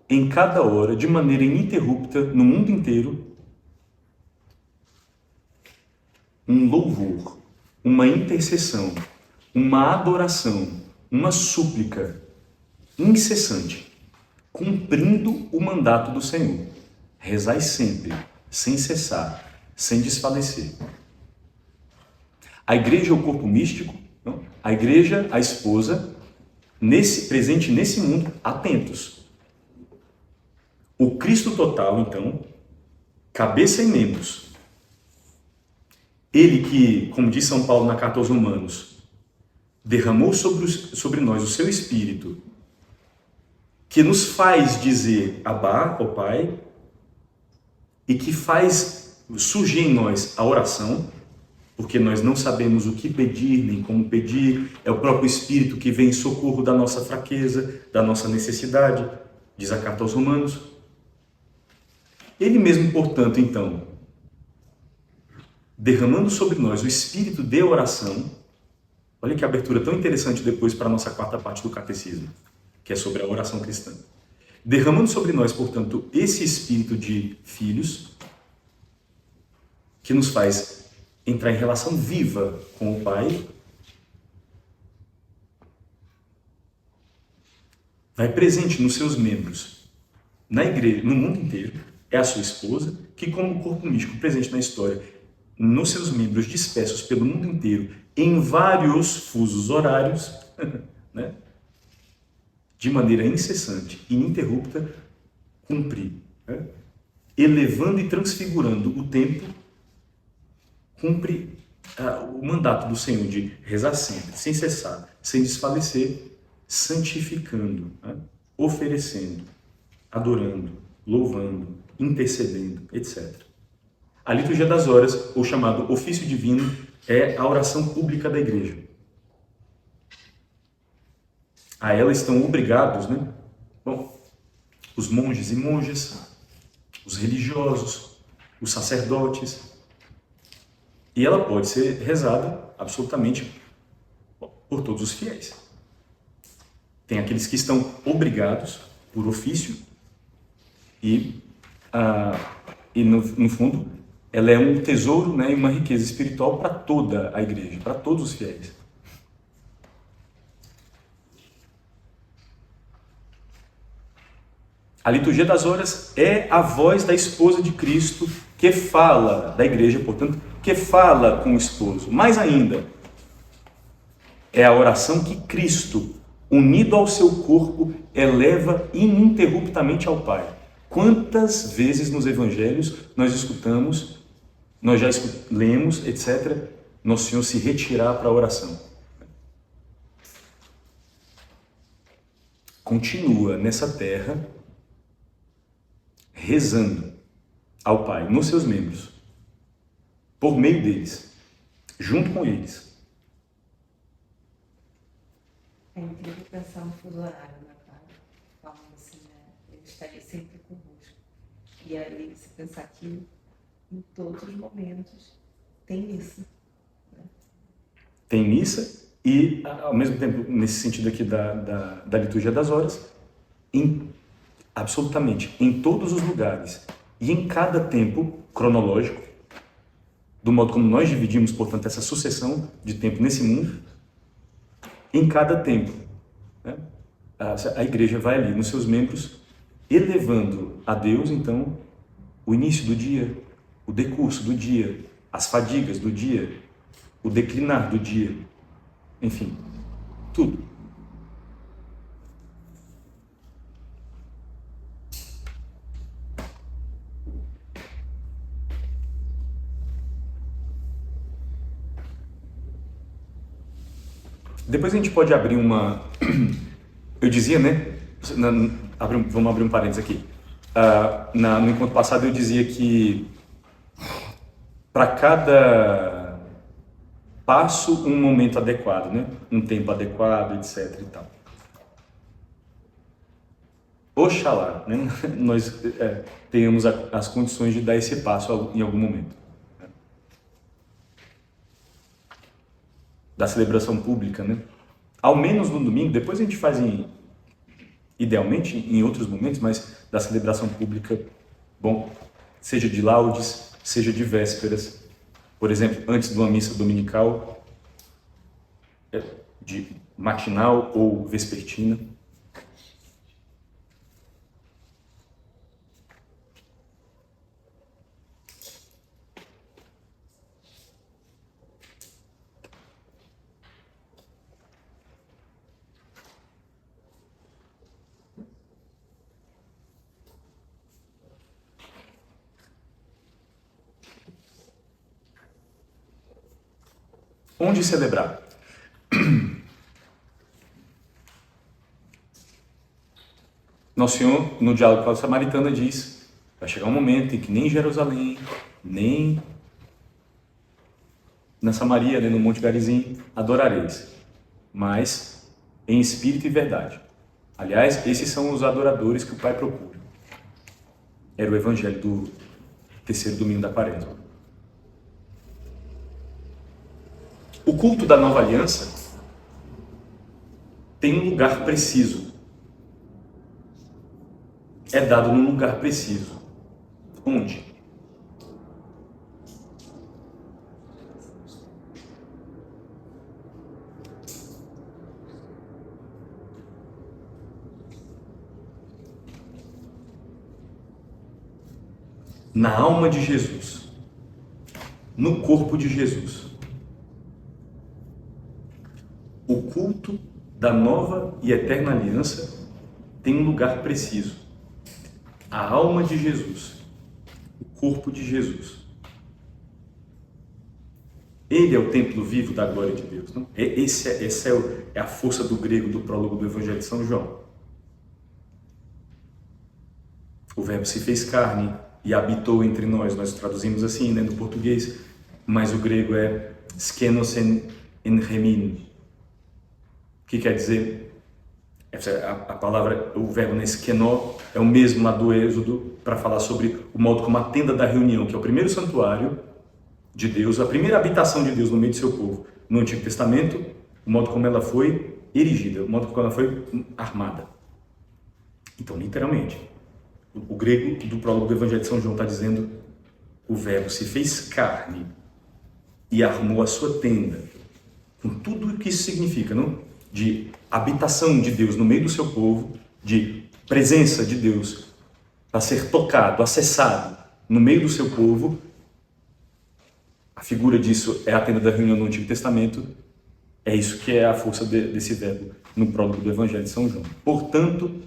em cada hora, de maneira ininterrupta, no mundo inteiro, um louvor, uma intercessão, uma adoração, uma súplica incessante, cumprindo o mandato do Senhor. Rezai sempre, sem cessar, sem desfalecer. A igreja é o corpo místico, não? A igreja, a esposa, presente nesse mundo, atentos. O Cristo total, então, cabeça e membros. Ele que, como diz São Paulo na carta aos Romanos, derramou sobre nós o seu Espírito, que nos faz dizer Abá, ó Pai, e que faz surgir em nós a oração, porque nós não sabemos o que pedir, nem como pedir, é o próprio Espírito que vem em socorro da nossa fraqueza, da nossa necessidade, diz a carta aos Romanos. Ele mesmo, portanto, então, derramando sobre nós o espírito de oração, olha que abertura tão interessante depois para a nossa quarta parte do catecismo, que é sobre a oração cristã. Derramando sobre nós, portanto, esse espírito de filhos, que nos faz entrar em relação viva com o Pai, vai presente nos seus membros, na igreja, no mundo inteiro, é a sua esposa, que como corpo místico presente na história, nos seus membros dispersos pelo mundo inteiro, em vários fusos horários, né? De maneira incessante e ininterrupta, cumprir, né? Elevando e transfigurando o tempo, cumpre o mandato do Senhor de rezar sempre, sem cessar, sem desfalecer, santificando, né? Oferecendo, adorando, louvando, intercedendo, etc. A liturgia das horas, ou chamado ofício divino, é a oração pública da igreja. A ela estão obrigados, né? Bom, os monges e monjas, os religiosos, os sacerdotes. E ela pode ser rezada absolutamente por todos os fiéis. Tem aqueles que estão obrigados por ofício e no fundo, ela é um tesouro, né, e uma riqueza espiritual para toda a igreja, para todos os fiéis. A liturgia das horas é a voz da esposa de Cristo que fala, da igreja, portanto, que fala com o esposo. Mais ainda, é a oração que Cristo, unido ao seu corpo, eleva ininterruptamente ao Pai. Quantas vezes nos evangelhos nós escutamos, nós já lemos, etc., Nosso Senhor se retirar para a oração. Continua nessa terra, rezando ao Pai, nos seus membros, por meio deles, junto com eles. É incrível pensar no fuso horário, né, Pai? Falando assim, né? Ele estaria sempre convosco. E aí, se pensar que em todos os momentos tem missa. Né? Tem missa e, ao mesmo tempo, nesse sentido aqui da liturgia das horas, absolutamente em todos os lugares e em cada tempo cronológico, do modo como nós dividimos, portanto, essa sucessão de tempo nesse mundo, em cada tempo, né? A igreja vai ali nos seus membros, elevando a Deus, então, o início do dia, o decurso do dia, as fadigas do dia, o declinar do dia, enfim, tudo. Depois a gente pode abrir uma... Eu dizia, né? Vamos abrir um parênteses aqui. No encontro passado eu dizia que para cada passo um momento adequado, né? Um tempo adequado, etc. e tal. Oxalá, né? Nós tenhamos as condições de dar esse passo em algum momento. Né? Da celebração pública, né? Ao menos no domingo, depois a gente faz idealmente em outros momentos, mas da celebração pública, bom, seja de laudes, seja de vésperas, por exemplo, antes de uma missa dominical, de matinal ou vespertina. Onde celebrar? Nosso Senhor, no diálogo com a samaritana, diz: vai chegar um momento em que nem em Jerusalém, nem na Samaria, nem no Monte Garizim, adorareis, mas em espírito e verdade. Aliás, esses são os adoradores que o Pai procura. Era o evangelho do terceiro domingo da Quaresma. O culto da nova aliança tem um lugar preciso. É dado num lugar preciso. Onde? Na alma de Jesus. No corpo de Jesus. O culto da nova e eterna aliança tem um lugar preciso. A alma de Jesus, o corpo de Jesus. Ele é o templo vivo da glória de Deus. Não? Essa é a força do grego do prólogo do Evangelho de São João. O Verbo se fez carne e habitou entre nós. Nós traduzimos assim, né, no português, mas o grego é skenos en remin. O que quer dizer? A palavra, o verbo neskenó é o mesmo lá do Êxodo para falar sobre o modo como a tenda da reunião, que é o primeiro santuário de Deus, a primeira habitação de Deus no meio do seu povo no Antigo Testamento, o modo como ela foi erigida, o modo como ela foi armada. Então, literalmente, o grego do prólogo do Evangelho de São João está dizendo: o Verbo se fez carne e armou a sua tenda, com tudo o que isso significa, não? De habitação de Deus no meio do seu povo, de presença de Deus para ser tocado, acessado no meio do seu povo. A figura disso é a tenda da reunião no Antigo Testamento. É isso que é a força desse verbo no prólogo do Evangelho de São João. Portanto,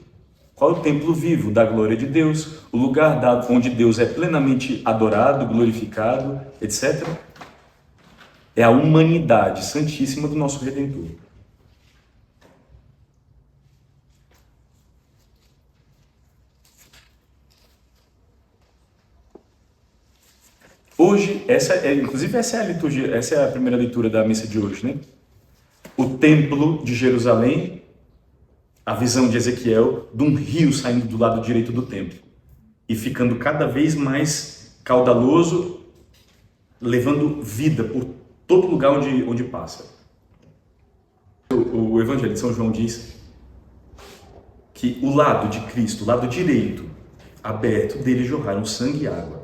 qual é o templo vivo da glória de Deus? O lugar dado onde Deus é plenamente adorado, glorificado, etc. É a humanidade santíssima do nosso Redentor. Hoje, inclusive essa é a liturgia, essa é a primeira leitura da missa de hoje, né? O templo de Jerusalém, a visão de Ezequiel de um rio saindo do lado direito do templo e ficando cada vez mais caudaloso, levando vida por todo lugar onde passa. O Evangelho de São João diz que o lado de Cristo, o lado direito, aberto, dele jorraram sangue e água.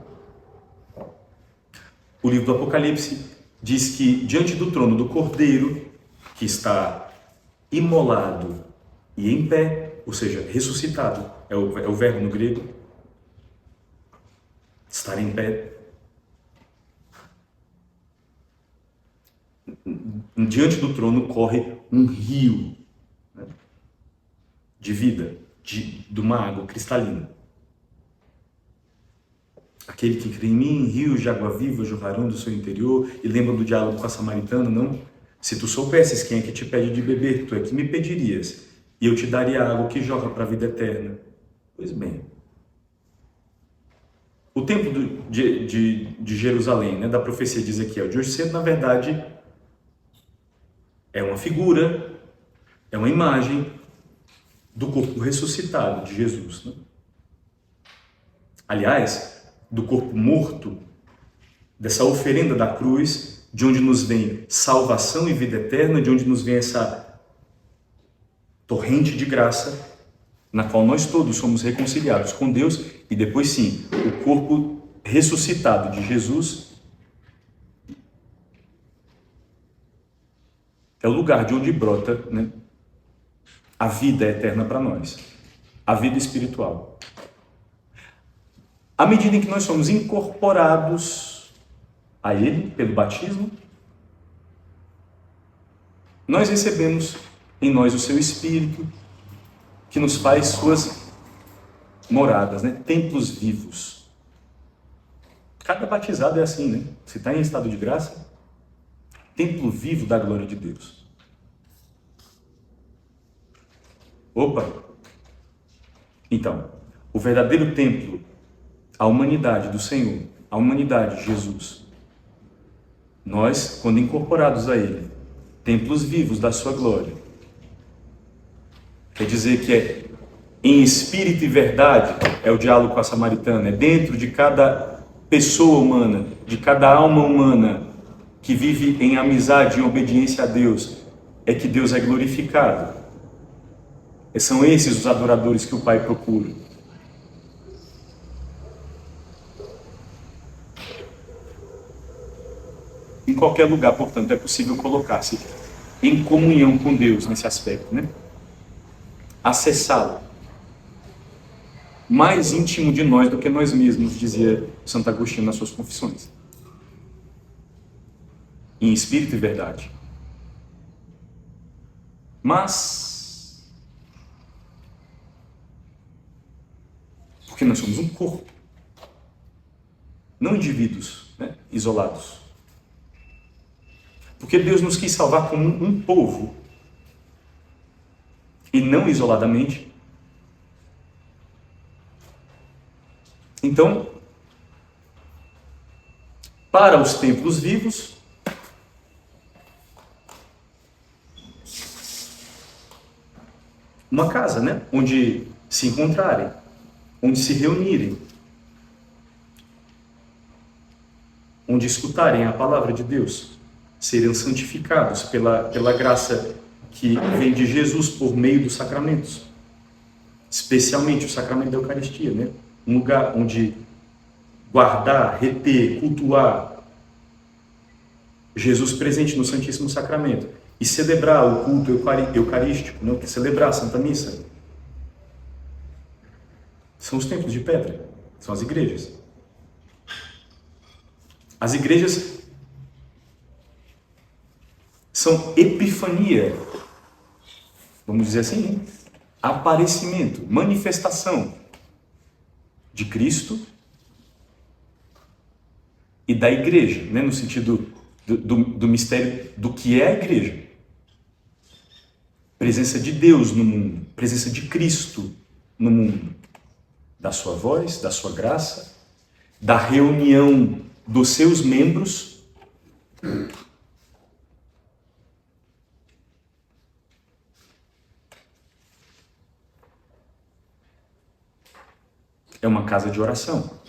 O livro do Apocalipse diz que diante do trono do Cordeiro, que está imolado e em pé, ou seja, ressuscitado, é o verbo no grego, estar em pé. Diante do trono corre um rio, né, de vida, de uma água cristalina. Aquele que crê em mim, rios de água viva jorrarão do seu interior. E lembram do diálogo com a samaritana, não? Se tu soubesses quem é que te pede de beber, tu é que me pedirias, e eu te daria água que jorra para a vida eterna. Pois bem, o templo de Jerusalém, né, da profecia de Ezequiel, de hoje cedo, na verdade, é uma figura, é uma imagem do corpo ressuscitado de Jesus, né? Aliás, do corpo morto, dessa oferenda da cruz, de onde nos vem salvação e vida eterna, de onde nos vem essa torrente de graça, na qual nós todos somos reconciliados com Deus, e depois sim, o corpo ressuscitado de Jesus é o lugar de onde brota, né, a vida eterna para nós, a vida espiritual. À medida em que nós somos incorporados a Ele pelo batismo, nós recebemos em nós o seu Espírito, que nos faz suas moradas, né? Templos vivos. Cada batizado é assim, né? Se está em estado de graça, templo vivo da glória de Deus. Opa! Então, o verdadeiro templo, a humanidade do Senhor, a humanidade de Jesus, nós, quando incorporados a Ele, templos vivos da sua glória, quer dizer que é em espírito e verdade, é o diálogo com a samaritana, é dentro de cada pessoa humana, de cada alma humana que vive em amizade, em obediência a Deus, é que Deus é glorificado. São esses os adoradores que o Pai procura. Em qualquer lugar, portanto, é possível colocar-se em comunhão com Deus nesse aspecto, né? Acessá-lo. Mais íntimo de nós do que nós mesmos, dizia Santo Agostinho nas suas confissões. Em espírito e verdade. Mas, porque nós somos um corpo, não indivíduos, né, isolados. Porque Deus nos quis salvar como um povo, e não isoladamente. Então, para os templos vivos, uma casa, né, onde se encontrarem, onde se reunirem, onde escutarem a palavra de Deus, serem santificados pela graça que vem de Jesus por meio dos sacramentos, especialmente o sacramento da Eucaristia, né? Um lugar onde guardar, reter, cultuar Jesus presente no Santíssimo Sacramento e celebrar o culto eucarístico, né? Celebrar a Santa Missa. São os templos de pedra, são as igrejas. As igrejas são epifania, vamos dizer assim, aparecimento, manifestação de Cristo e da igreja, né? No sentido do mistério do que é a igreja. Presença de Deus no mundo, presença de Cristo no mundo, da sua voz, da sua graça, da reunião dos seus membros. É uma casa de oração.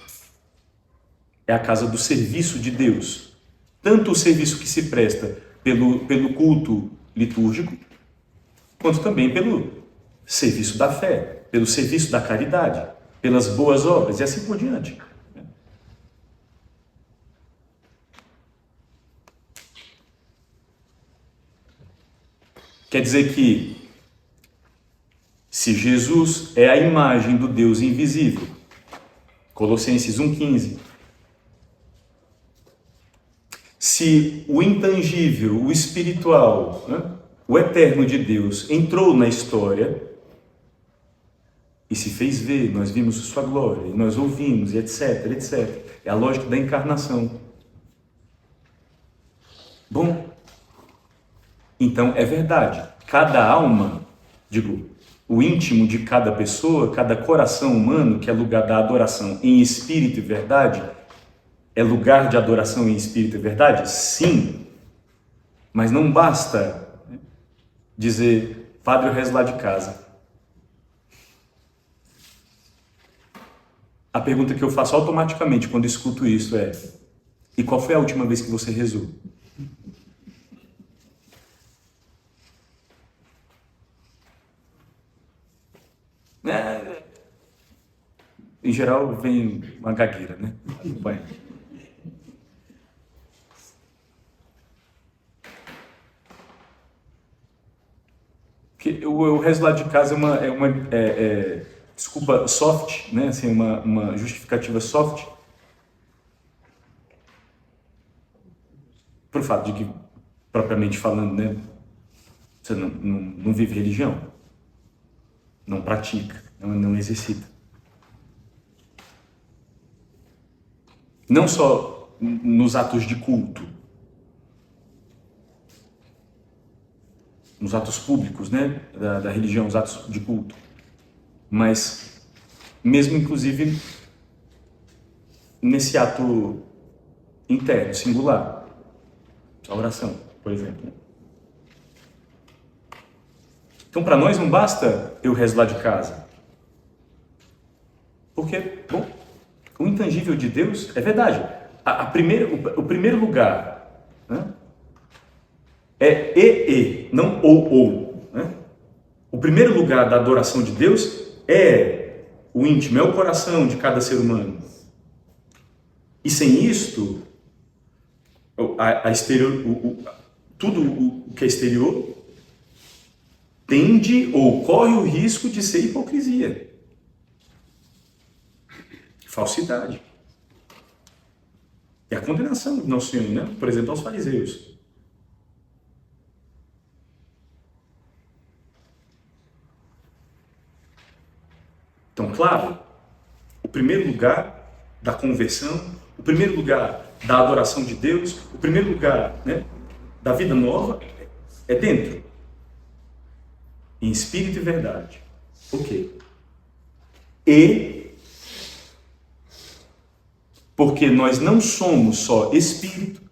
É a casa do serviço de Deus. Tanto o serviço que se presta pelo culto litúrgico, quanto também pelo serviço da fé, pelo serviço da caridade, pelas boas obras e assim por diante. Quer dizer que, se Jesus é a imagem do Deus invisível, Colossenses 1,15, se o intangível, o espiritual, né, o eterno de Deus entrou na história e se fez ver, nós vimos sua glória, e nós ouvimos, e etc, etc. É a lógica da encarnação. Bom, Então é verdade. Cada alma, digo, o íntimo de cada pessoa, cada coração humano, que é lugar da adoração em espírito e verdade, é lugar de adoração em espírito e verdade? Sim. Mas não basta dizer, padre, eu rezo lá de casa. A pergunta que eu faço automaticamente quando escuto isso é: e qual foi a última vez que você rezou? Em geral vem uma gagueira, né? Acompanha. Porque o rezo lá de casa desculpa, soft, né? Assim, uma justificativa soft por fato de que, propriamente falando, né? Você não vive religião, não pratica, não exercita. Não só nos atos de culto, nos atos públicos, né, da religião, os atos de culto, mas mesmo inclusive nesse ato interno, singular, a oração, por exemplo. Então, para nós não basta eu rezo lá de casa, porque, bom, o intangível de Deus é verdade. O primeiro lugar, né, é não ou. Né? O primeiro lugar da adoração de Deus é o íntimo, é o coração de cada ser humano. E sem isto, tudo o que é exterior tende ou corre o risco de ser hipocrisia, falsidade. E a condenação do nosso Senhor, né? Por exemplo, aos fariseus. Então, claro, o primeiro lugar da conversão, o primeiro lugar da adoração de Deus, o primeiro lugar, né, da vida nova é dentro, em espírito e verdade. Ok. E porque nós não somos só espírito,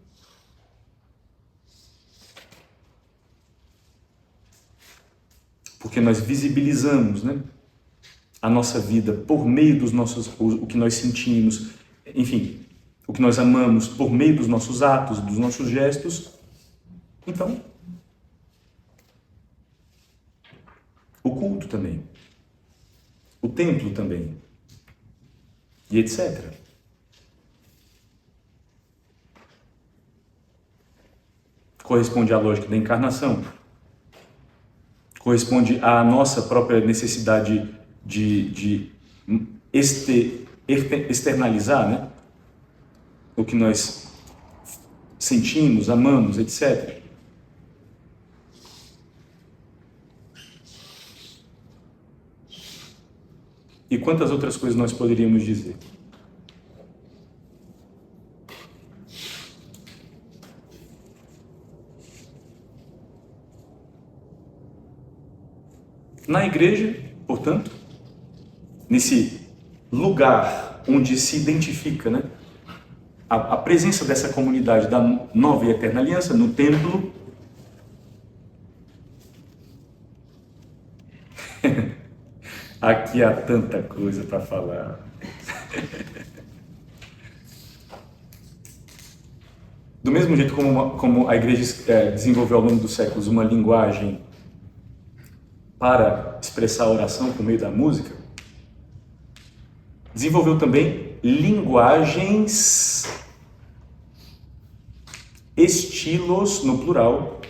porque nós visibilizamos, né, a nossa vida por meio dos o que nós sentimos, enfim, o que nós amamos por meio dos nossos atos, dos nossos gestos. Então, o culto também, o templo também, e etc. Corresponde à lógica da encarnação, corresponde à nossa própria necessidade de externalizar, né, o que nós sentimos, amamos, etc. E quantas outras coisas nós poderíamos dizer? Na igreja, portanto, nesse lugar onde se identifica, né, a presença dessa comunidade da nova e eterna aliança, no templo, aqui há tanta coisa para falar. Do mesmo jeito como a igreja desenvolveu ao longo dos séculos uma linguagem para expressar a oração por meio da música, desenvolveu também linguagens, estilos, no plural,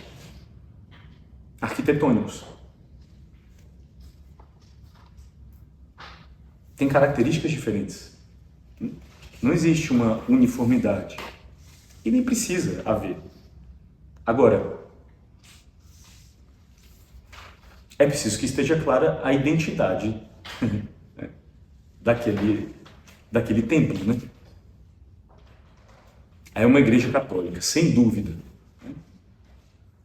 arquitetônicos. Tem características diferentes. Não existe uma uniformidade. E nem precisa haver. Agora, é preciso que esteja clara a identidade daquele templo, né? É uma igreja católica, sem dúvida.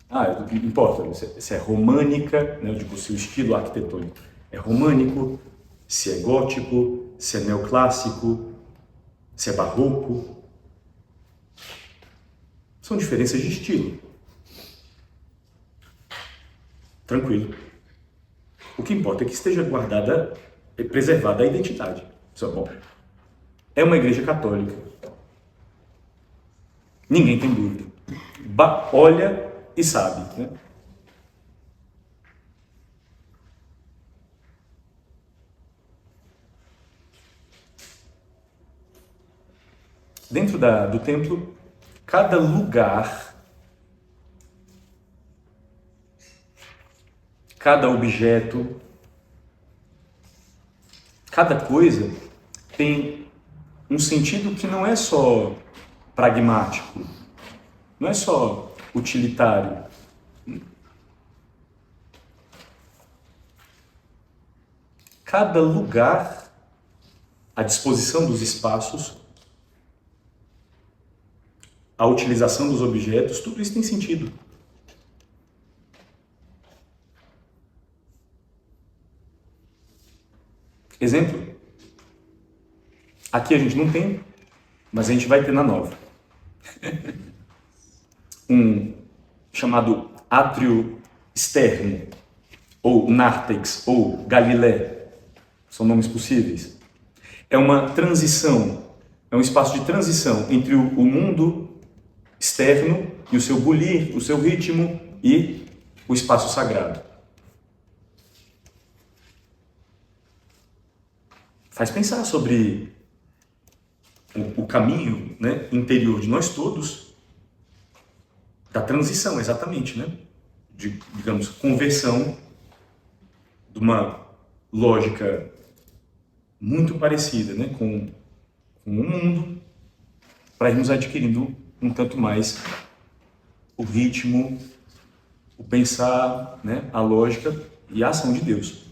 Não importa se é românica, né, eu digo, se o estilo arquitetônico é românico, se é gótico, se é neoclássico, se é barroco. São diferenças de estilo. Tranquilo. O que importa é que esteja guardada, preservada a identidade. Isso é bom. É uma igreja católica. Ninguém tem dúvida. Olha e sabe, né? Dentro do templo, cada lugar, cada objeto, cada coisa tem um sentido que não é só pragmático, não é só utilitário. Cada lugar, a disposição dos espaços, a utilização dos objetos, tudo isso tem sentido. Exemplo, aqui a gente não tem, mas a gente vai ter na nova. Um chamado átrio externo, ou nártex, ou galilé, são nomes possíveis. É uma transição, é um espaço de transição entre o mundo externo e o seu bulir, o seu ritmo e o espaço sagrado. Faz pensar sobre o caminho, né, interior de nós todos, da transição, exatamente, né? De, digamos, conversão de uma lógica muito parecida, né, com o mundo, para irmos adquirindo um tanto mais o ritmo, o pensar, né, a lógica e a ação de Deus.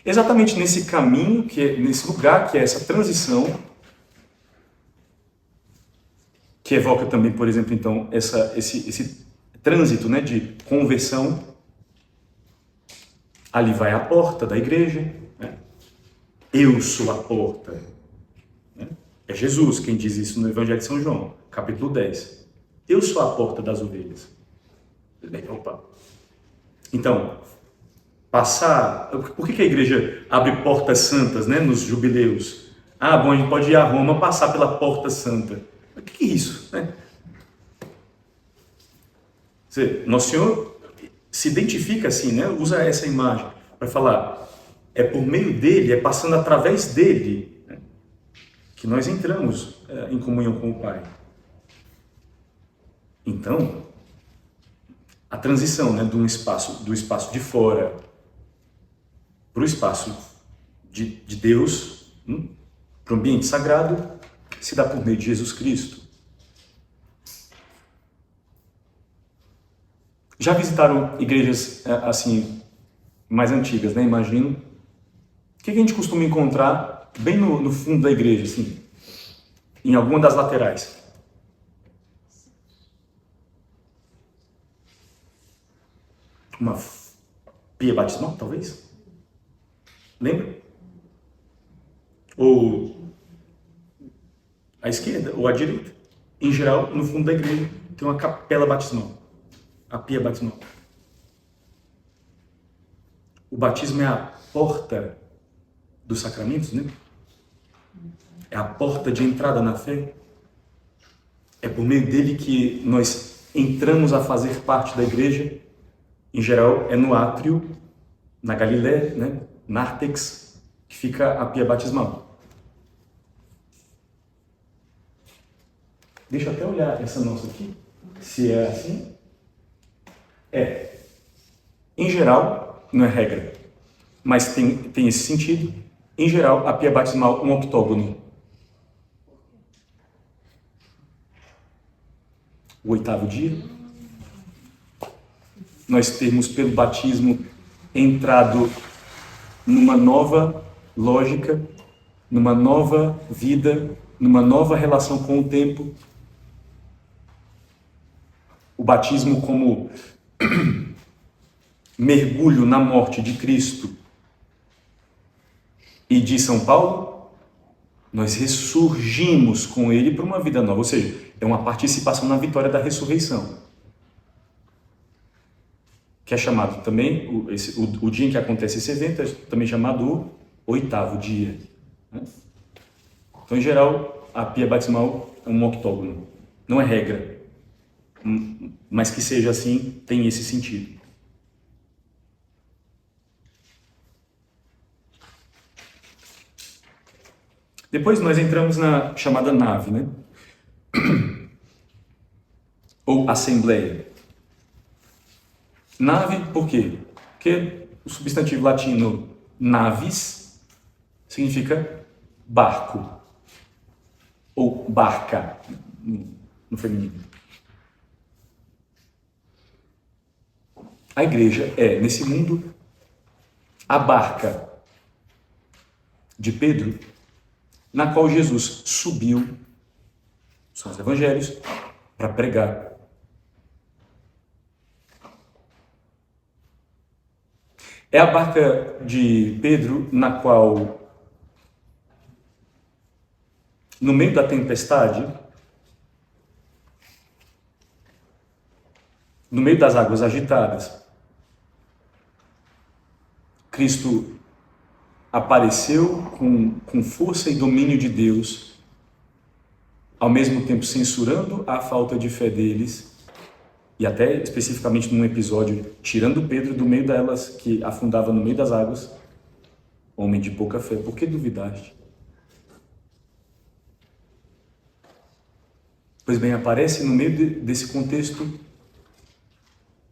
Exatamente nesse caminho, nesse lugar que é essa transição, que evoca também, por exemplo, então, esse trânsito, né, de conversão. Ali vai a porta da igreja, né? Eu sou a porta. Né? É Jesus quem diz isso no Evangelho de São João, capítulo 10. Eu sou a porta das ovelhas. Opa. Então, passar... Por que a igreja abre portas santas, né, nos jubileus? Bom, a gente pode ir a Roma passar pela porta santa. O que é isso? Né? Nosso Senhor se identifica assim, né? Usa essa imagem para falar, é por meio dele, é passando através dele, né, que nós entramos em comunhão com o Pai. Então, a transição, né, do espaço de fora para o espaço de Deus, para o ambiente sagrado, se dá por meio de Jesus Cristo. Já visitaram igrejas assim, mais antigas, né? Imagino. O que a gente costuma encontrar bem no fundo da igreja, assim, em alguma das laterais? Uma pia batismal, talvez? Lembra? Ou à esquerda, ou à direita. Em geral, no fundo da igreja, tem uma capela batismal. A pia batismal. O batismo é a porta dos sacramentos, né? É a porta de entrada na fé. É por meio dele que nós entramos a fazer parte da igreja. Em geral, é no átrio, na Galileia, né? Nártex, que fica a pia batismal. Deixa eu até olhar essa nossa aqui, se é assim. Em geral, não é regra, mas tem esse sentido. Em geral, a pia batismal um octógono. O 8º dia, nós temos pelo batismo entrado numa nova lógica, numa nova vida, numa nova relação com o tempo. batismo como mergulho na morte de Cristo e de São Paulo, nós ressurgimos com ele para uma vida nova, ou seja, é uma participação na vitória da ressurreição, que é chamado também, o dia em que acontece esse evento é também chamado o 8º dia, né? Então, em geral, a pia batismal é um octógono, não é regra, mas que seja assim, tem esse sentido. Depois nós entramos na chamada nave, né? Ou assembleia. Nave, por quê? Porque o substantivo latino navis significa barco, ou barca, no feminino. A igreja é, nesse mundo, a barca de Pedro, na qual Jesus subiu, são os evangelhos, para pregar. É a barca de Pedro na qual, no meio da tempestade, no meio das águas agitadas, Cristo apareceu com força e domínio de Deus, ao mesmo tempo censurando a falta de fé deles, e até especificamente num episódio, tirando Pedro do meio delas, que afundava no meio das águas. Homem de pouca fé, por que duvidaste? Pois bem, aparece no meio desse contexto,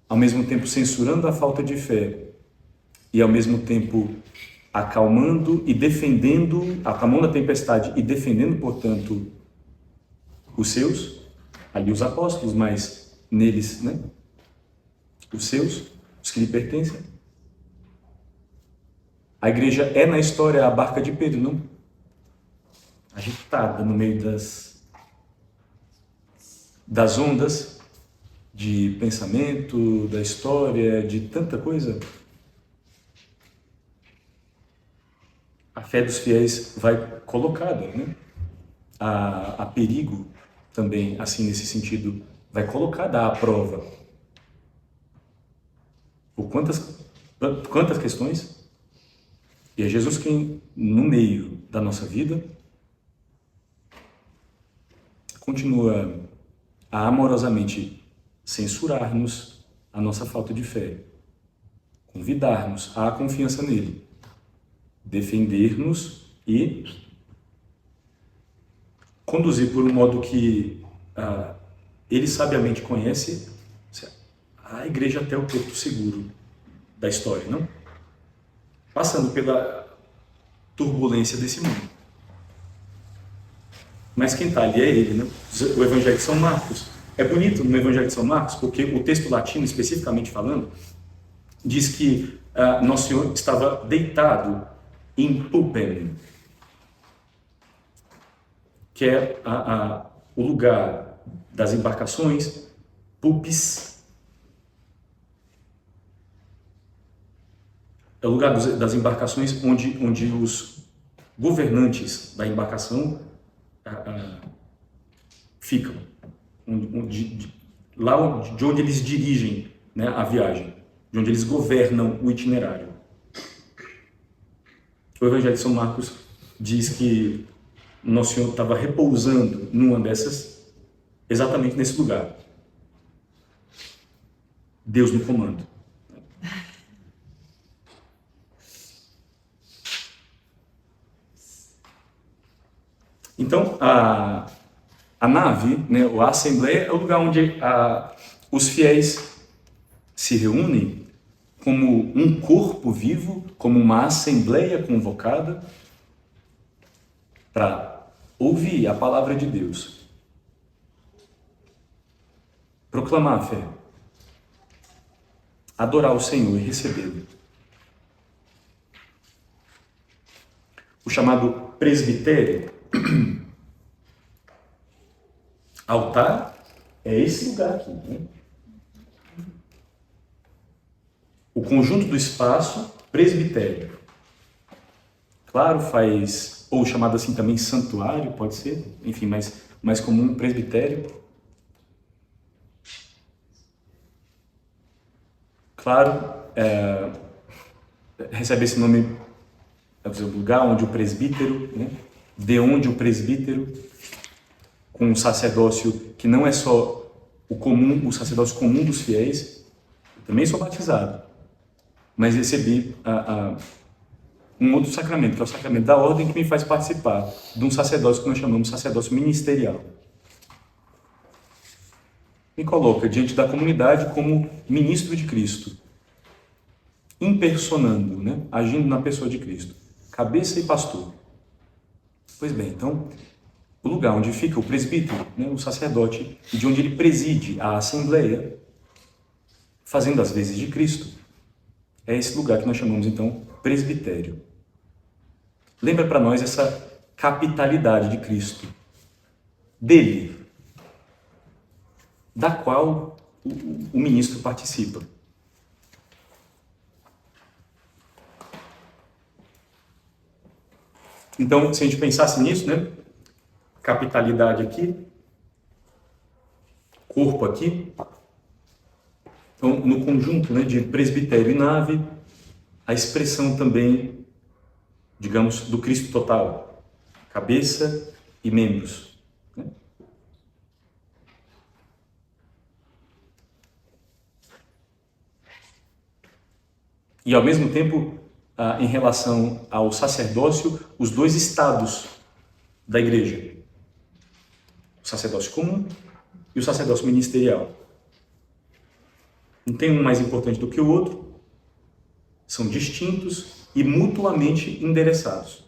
ao mesmo tempo censurando a falta de fé, e ao mesmo tempo acalmando e defendendo, acalmando a tempestade e defendendo, portanto, os seus, ali os apóstolos, mas neles, né? Os seus, os que lhe pertencem. A igreja é na história a barca de Pedro, não? Agitada no meio das ondas de pensamento, da história, de tanta coisa. A fé dos fiéis vai colocada, né? A perigo também, assim, nesse sentido, vai colocada à prova. Por quantas questões? E é Jesus quem, no meio da nossa vida, continua a amorosamente censurar-nos a nossa falta de fé, convidar-nos à confiança nele, defender-nos e conduzir por um modo que ele sabiamente conhece a igreja até o porto seguro da história, não? Passando pela turbulência desse mundo. Mas quem está ali é ele, né? O Evangelho de São Marcos. É bonito no Evangelho de São Marcos, porque o texto latino, especificamente falando, diz que Nosso Senhor estava deitado em pulpem, que é o lugar das embarcações, pulpis, é o lugar das embarcações onde os governantes da embarcação ficam, lá de onde eles dirigem, né, a viagem, de onde eles governam o itinerário. O Evangelho de São Marcos diz que Nosso Senhor estava repousando numa dessas, exatamente nesse lugar. Deus no comando. Então, a nave, né, a assembleia, é o lugar onde os fiéis se reúnem como um corpo vivo, como uma assembleia convocada para ouvir a palavra de Deus, proclamar a fé, adorar o Senhor e recebê-lo. O chamado presbitério, altar, é esse lugar aqui, né? o conjunto do espaço, presbitério. Claro, faz, ou chamado assim também santuário, pode ser, enfim, mais comum, presbitério. Claro, recebe esse nome, por exemplo, lugar onde o presbítero, né? De onde o presbítero, com um sacerdócio que não é só o comum, o sacerdócio comum dos fiéis. Eu também sou batizado, mas recebi um outro sacramento, que é o sacramento da ordem, que me faz participar de um sacerdócio que nós chamamos de sacerdócio ministerial. Me coloca diante da comunidade como ministro de Cristo, impersonando, né? Agindo na pessoa de Cristo, cabeça e pastor. Pois bem, então, o lugar onde fica o presbítero, né, o sacerdote, e de onde ele preside a assembleia, fazendo as vezes de Cristo, é esse lugar que nós chamamos, então, presbitério. Lembra para nós essa capitalidade de Cristo, dele, da qual o ministro participa. Então, se a gente pensasse nisso, né? Capitalidade aqui, corpo aqui. Então, no conjunto, né, de presbitério e nave, a expressão também, digamos, do Cristo total, cabeça e membros. Né? E, ao mesmo tempo, em relação ao sacerdócio, os dois estados da igreja. O sacerdócio comum e o sacerdócio ministerial. Não tem um mais importante do que o outro, são distintos e mutuamente endereçados.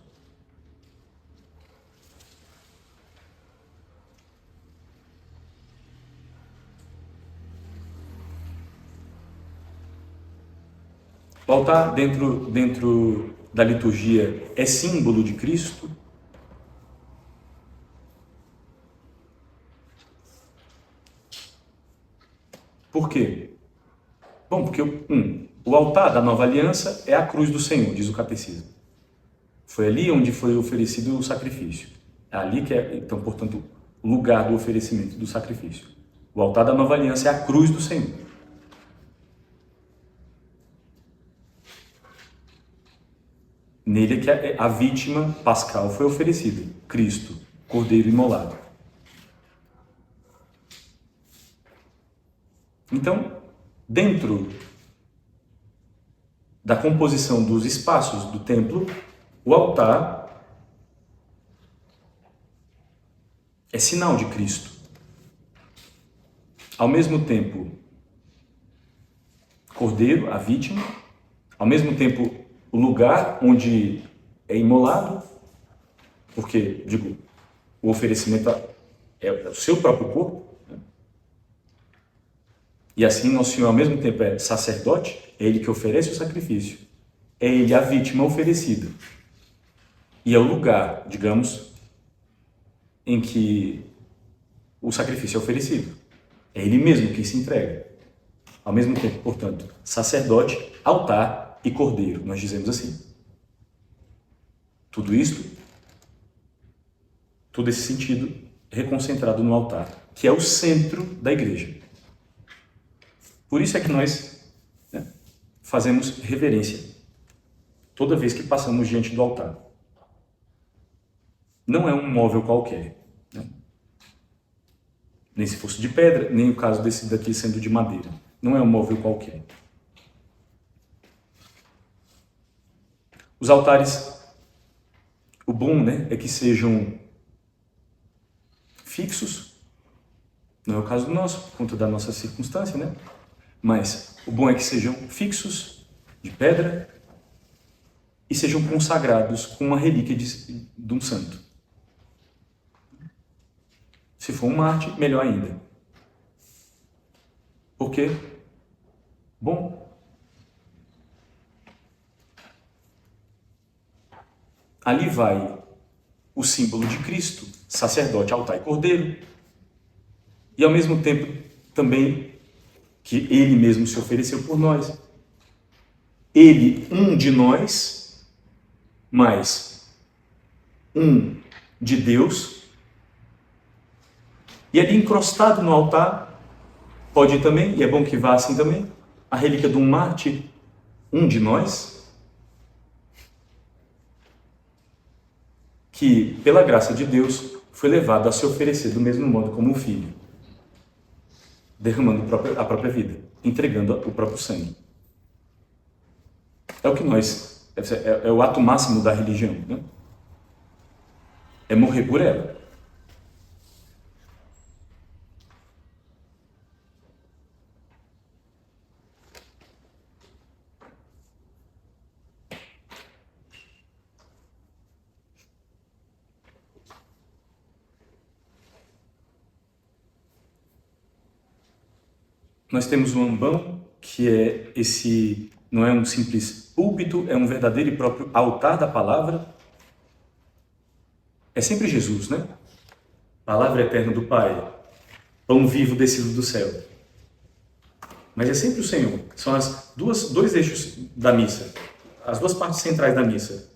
O altar dentro da liturgia é símbolo de Cristo. Por quê? Bom, porque o altar da nova aliança é a cruz do Senhor, diz o catecismo. Foi ali onde foi oferecido o sacrifício. É ali que é, então, portanto, o lugar do oferecimento do sacrifício. O altar da nova aliança é a cruz do Senhor. Nele é que a vítima pascal foi oferecida, Cristo, Cordeiro imolado. Então, dentro da composição dos espaços do templo, o altar é sinal de Cristo. Ao mesmo tempo, Cordeiro, a vítima, ao mesmo tempo, o lugar onde é imolado, porque, digo, o oferecimento é o seu próprio corpo, né? E assim Nosso Senhor, ao mesmo tempo, é sacerdote, é Ele que oferece o sacrifício, é Ele a vítima oferecida. E é o lugar, digamos, em que o sacrifício é oferecido. É Ele mesmo que se entrega. Ao mesmo tempo, portanto, sacerdote, altar e cordeiro, nós dizemos assim. Tudo isso, todo esse sentido reconcentrado no altar, que é o centro da igreja. Por isso é que nós, né, fazemos reverência toda vez que passamos diante do altar. Não é um móvel qualquer, né? Nem se fosse de pedra, nem o caso desse daqui sendo de madeira. Não é um móvel qualquer. Os altares, o bom, né, é que sejam fixos. Não é o caso do nosso, por conta da nossa circunstância, né? Mas o bom é que sejam fixos, de pedra, e sejam consagrados com uma relíquia de um santo. Se for um mártir, melhor ainda. Por quê? Bom, ali vai o símbolo de Cristo, sacerdote, altar e cordeiro, e ao mesmo tempo também que Ele mesmo se ofereceu por nós. ele, um de nós, mais um de Deus, e ali encrostado no altar, pode ir também, e é bom que vá assim também, a relíquia de um mártir, um de nós, que, pela graça de Deus, foi levado a se oferecer do mesmo modo como o Filho, derramando a própria vida, entregando o próprio sangue. É o que nós... É o ato máximo da religião, né? É morrer por ela. Nós temos o ambão, que é esse, não é um simples púlpito, é um verdadeiro e próprio altar da palavra. É sempre Jesus, né? Palavra eterna do Pai, pão vivo descido do céu. Mas é sempre o Senhor. São dois eixos da missa, as duas partes centrais da missa.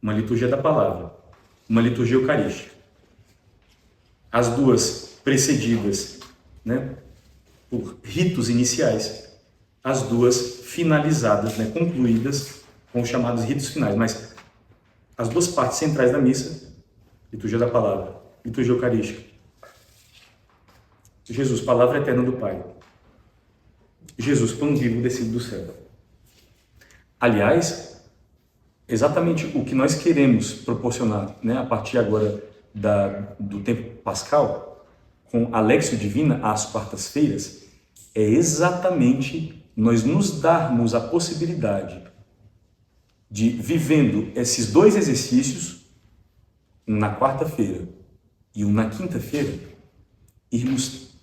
Uma liturgia da palavra, uma liturgia eucarística. As duas precedidas, né, por ritos iniciais, as duas finalizadas, né, concluídas com os chamados ritos finais. Mas as duas partes centrais da missa, liturgia da palavra, liturgia eucarística. Jesus, palavra eterna do Pai. Jesus, pão vivo descido do céu. Aliás, exatamente o que nós queremos proporcionar, né, a partir agora do tempo pascal, com a Léxio Divina às quartas-feiras, é exatamente nós nos darmos a possibilidade de, vivendo esses dois exercícios, um na quarta-feira e um na quinta-feira, irmos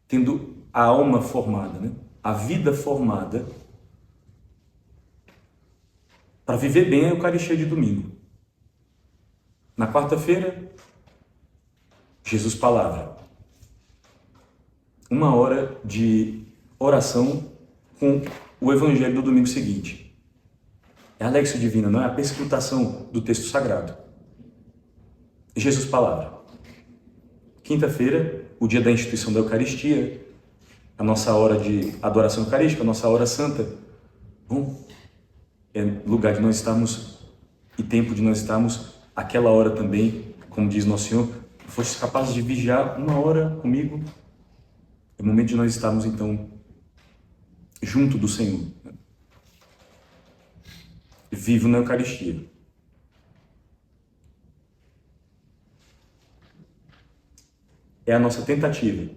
tendo a alma formada, né? A vida formada para viver bem a Eucaristia de domingo. Na quarta-feira, Jesus Palavra. 1 hora de oração com o Evangelho do domingo seguinte. É a Léxio Divina, não é a perscrutação do texto sagrado. Jesus Palavra. Quinta-feira, o dia da instituição da Eucaristia, a nossa hora de adoração eucarística, a nossa hora santa. Bom, é lugar de nós estarmos e tempo de nós estarmos, aquela hora também, como diz Nosso Senhor, foste capaz de vigiar 1 hora comigo. É o momento de nós estarmos, então, junto do Senhor. Vivo na Eucaristia. É a nossa tentativa,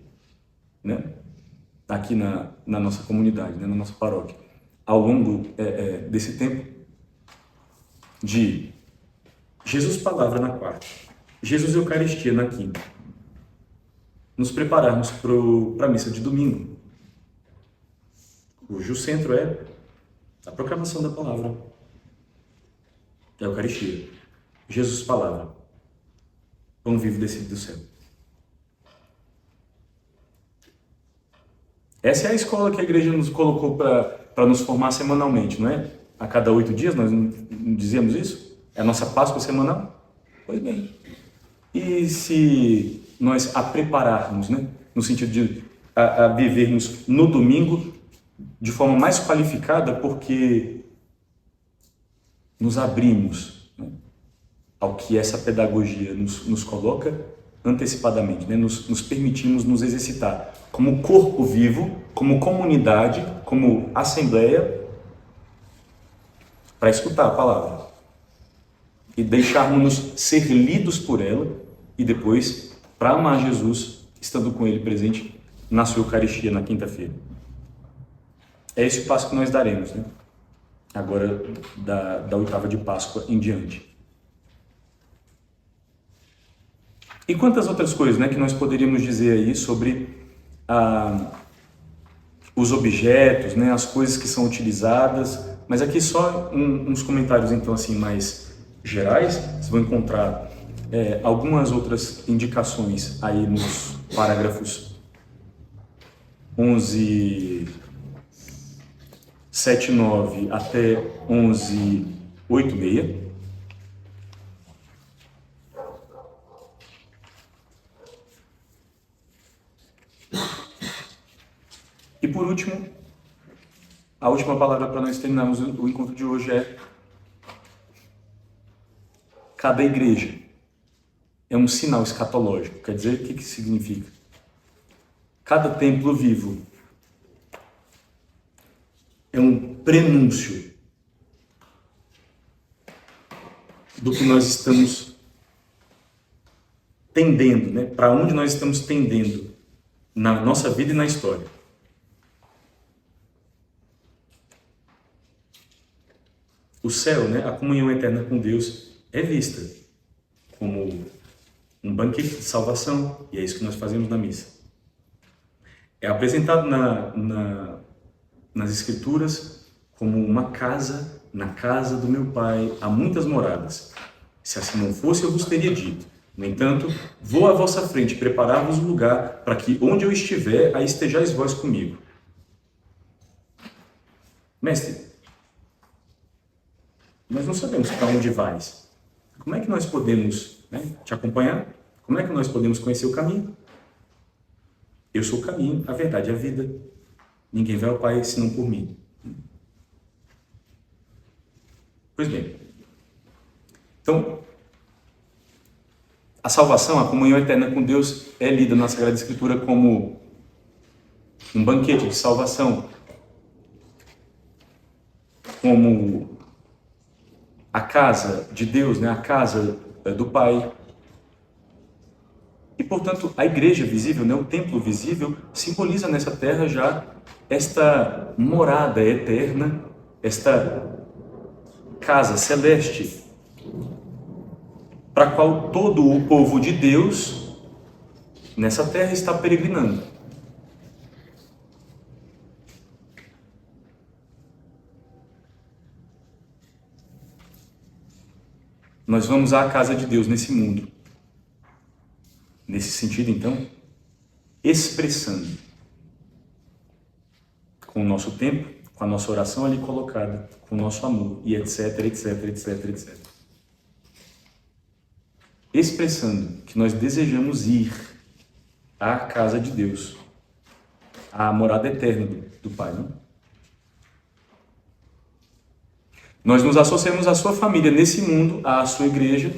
né? Aqui na nossa comunidade, né? Na nossa paróquia, ao longo desse tempo, de Jesus Palavra na quarta, Jesus Eucaristia na quinta, nos prepararmos para a missa de domingo, cujo centro é a proclamação da palavra, a Eucaristia. Jesus Palavra, pão vivo descido do céu. Essa é a escola que a igreja nos colocou para nos formar semanalmente, não é? A cada 8 dias, nós não dizíamos isso? É a nossa Páscoa semanal? Pois bem. E se nós a prepararmos, né? No sentido de a vivermos no domingo de forma mais qualificada, porque nos abrimos, né, ao que essa pedagogia nos coloca antecipadamente, né? Nos permitimos nos exercitar como corpo vivo, como comunidade, como assembleia, para escutar a palavra e deixarmos-nos ser lidos por ela e depois para amar Jesus, estando com Ele presente na sua Eucaristia na quinta-feira. É esse o passo que nós daremos, né? Agora da oitava de Páscoa em diante. E quantas outras coisas, né, que nós poderíamos dizer aí sobre os objetos, né, as coisas que são utilizadas, mas aqui só uns comentários então assim mais gerais. Vocês vão encontrar algumas outras indicações aí nos parágrafos 11, 7:9 até 11:8:6. E por último, a última palavra para nós terminarmos o encontro de hoje é: cada igreja é um sinal escatológico. Quer dizer, o que significa? Cada templo vivo é um prenúncio do que nós estamos tendendo, né? Para onde nós estamos tendendo na nossa vida e na história. O céu, né? A comunhão eterna com Deus é vista como um banquete de salvação, e é isso que nós fazemos na missa. É apresentado nas Escrituras como uma casa. Na casa do meu Pai há muitas moradas. Se assim não fosse, eu vos teria dito. No entanto, vou à vossa frente preparar-vos um lugar, para que onde eu estiver, aí estejais vós comigo. Mestre, nós não sabemos para onde vais. Como é que nós podemos, né, te acompanhar? Como é que nós podemos conhecer o caminho? Eu sou o caminho, a verdade e a vida. Ninguém vai ao Pai senão por mim. Pois bem. Então, a salvação, a comunhão eterna com Deus é lida na Sagrada Escritura como um banquete de salvação, como a casa de Deus, né? A casa do Pai. E, portanto, a igreja visível, né? O templo visível, simboliza nessa terra já esta morada eterna, esta casa celeste, para a qual todo o povo de Deus nessa terra está peregrinando. Nós vamos à casa de Deus nesse mundo. Nesse sentido, então, expressando com o nosso tempo, com a nossa oração ali colocada, com o nosso amor, e etc, etc, etc, etc. Expressando que nós desejamos ir à casa de Deus, à morada eterna do Pai, não? Nós nos associamos à sua família nesse mundo, à sua igreja,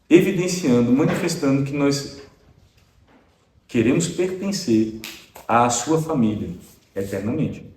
evidenciando, manifestando que nós queremos pertencer à sua família eternamente.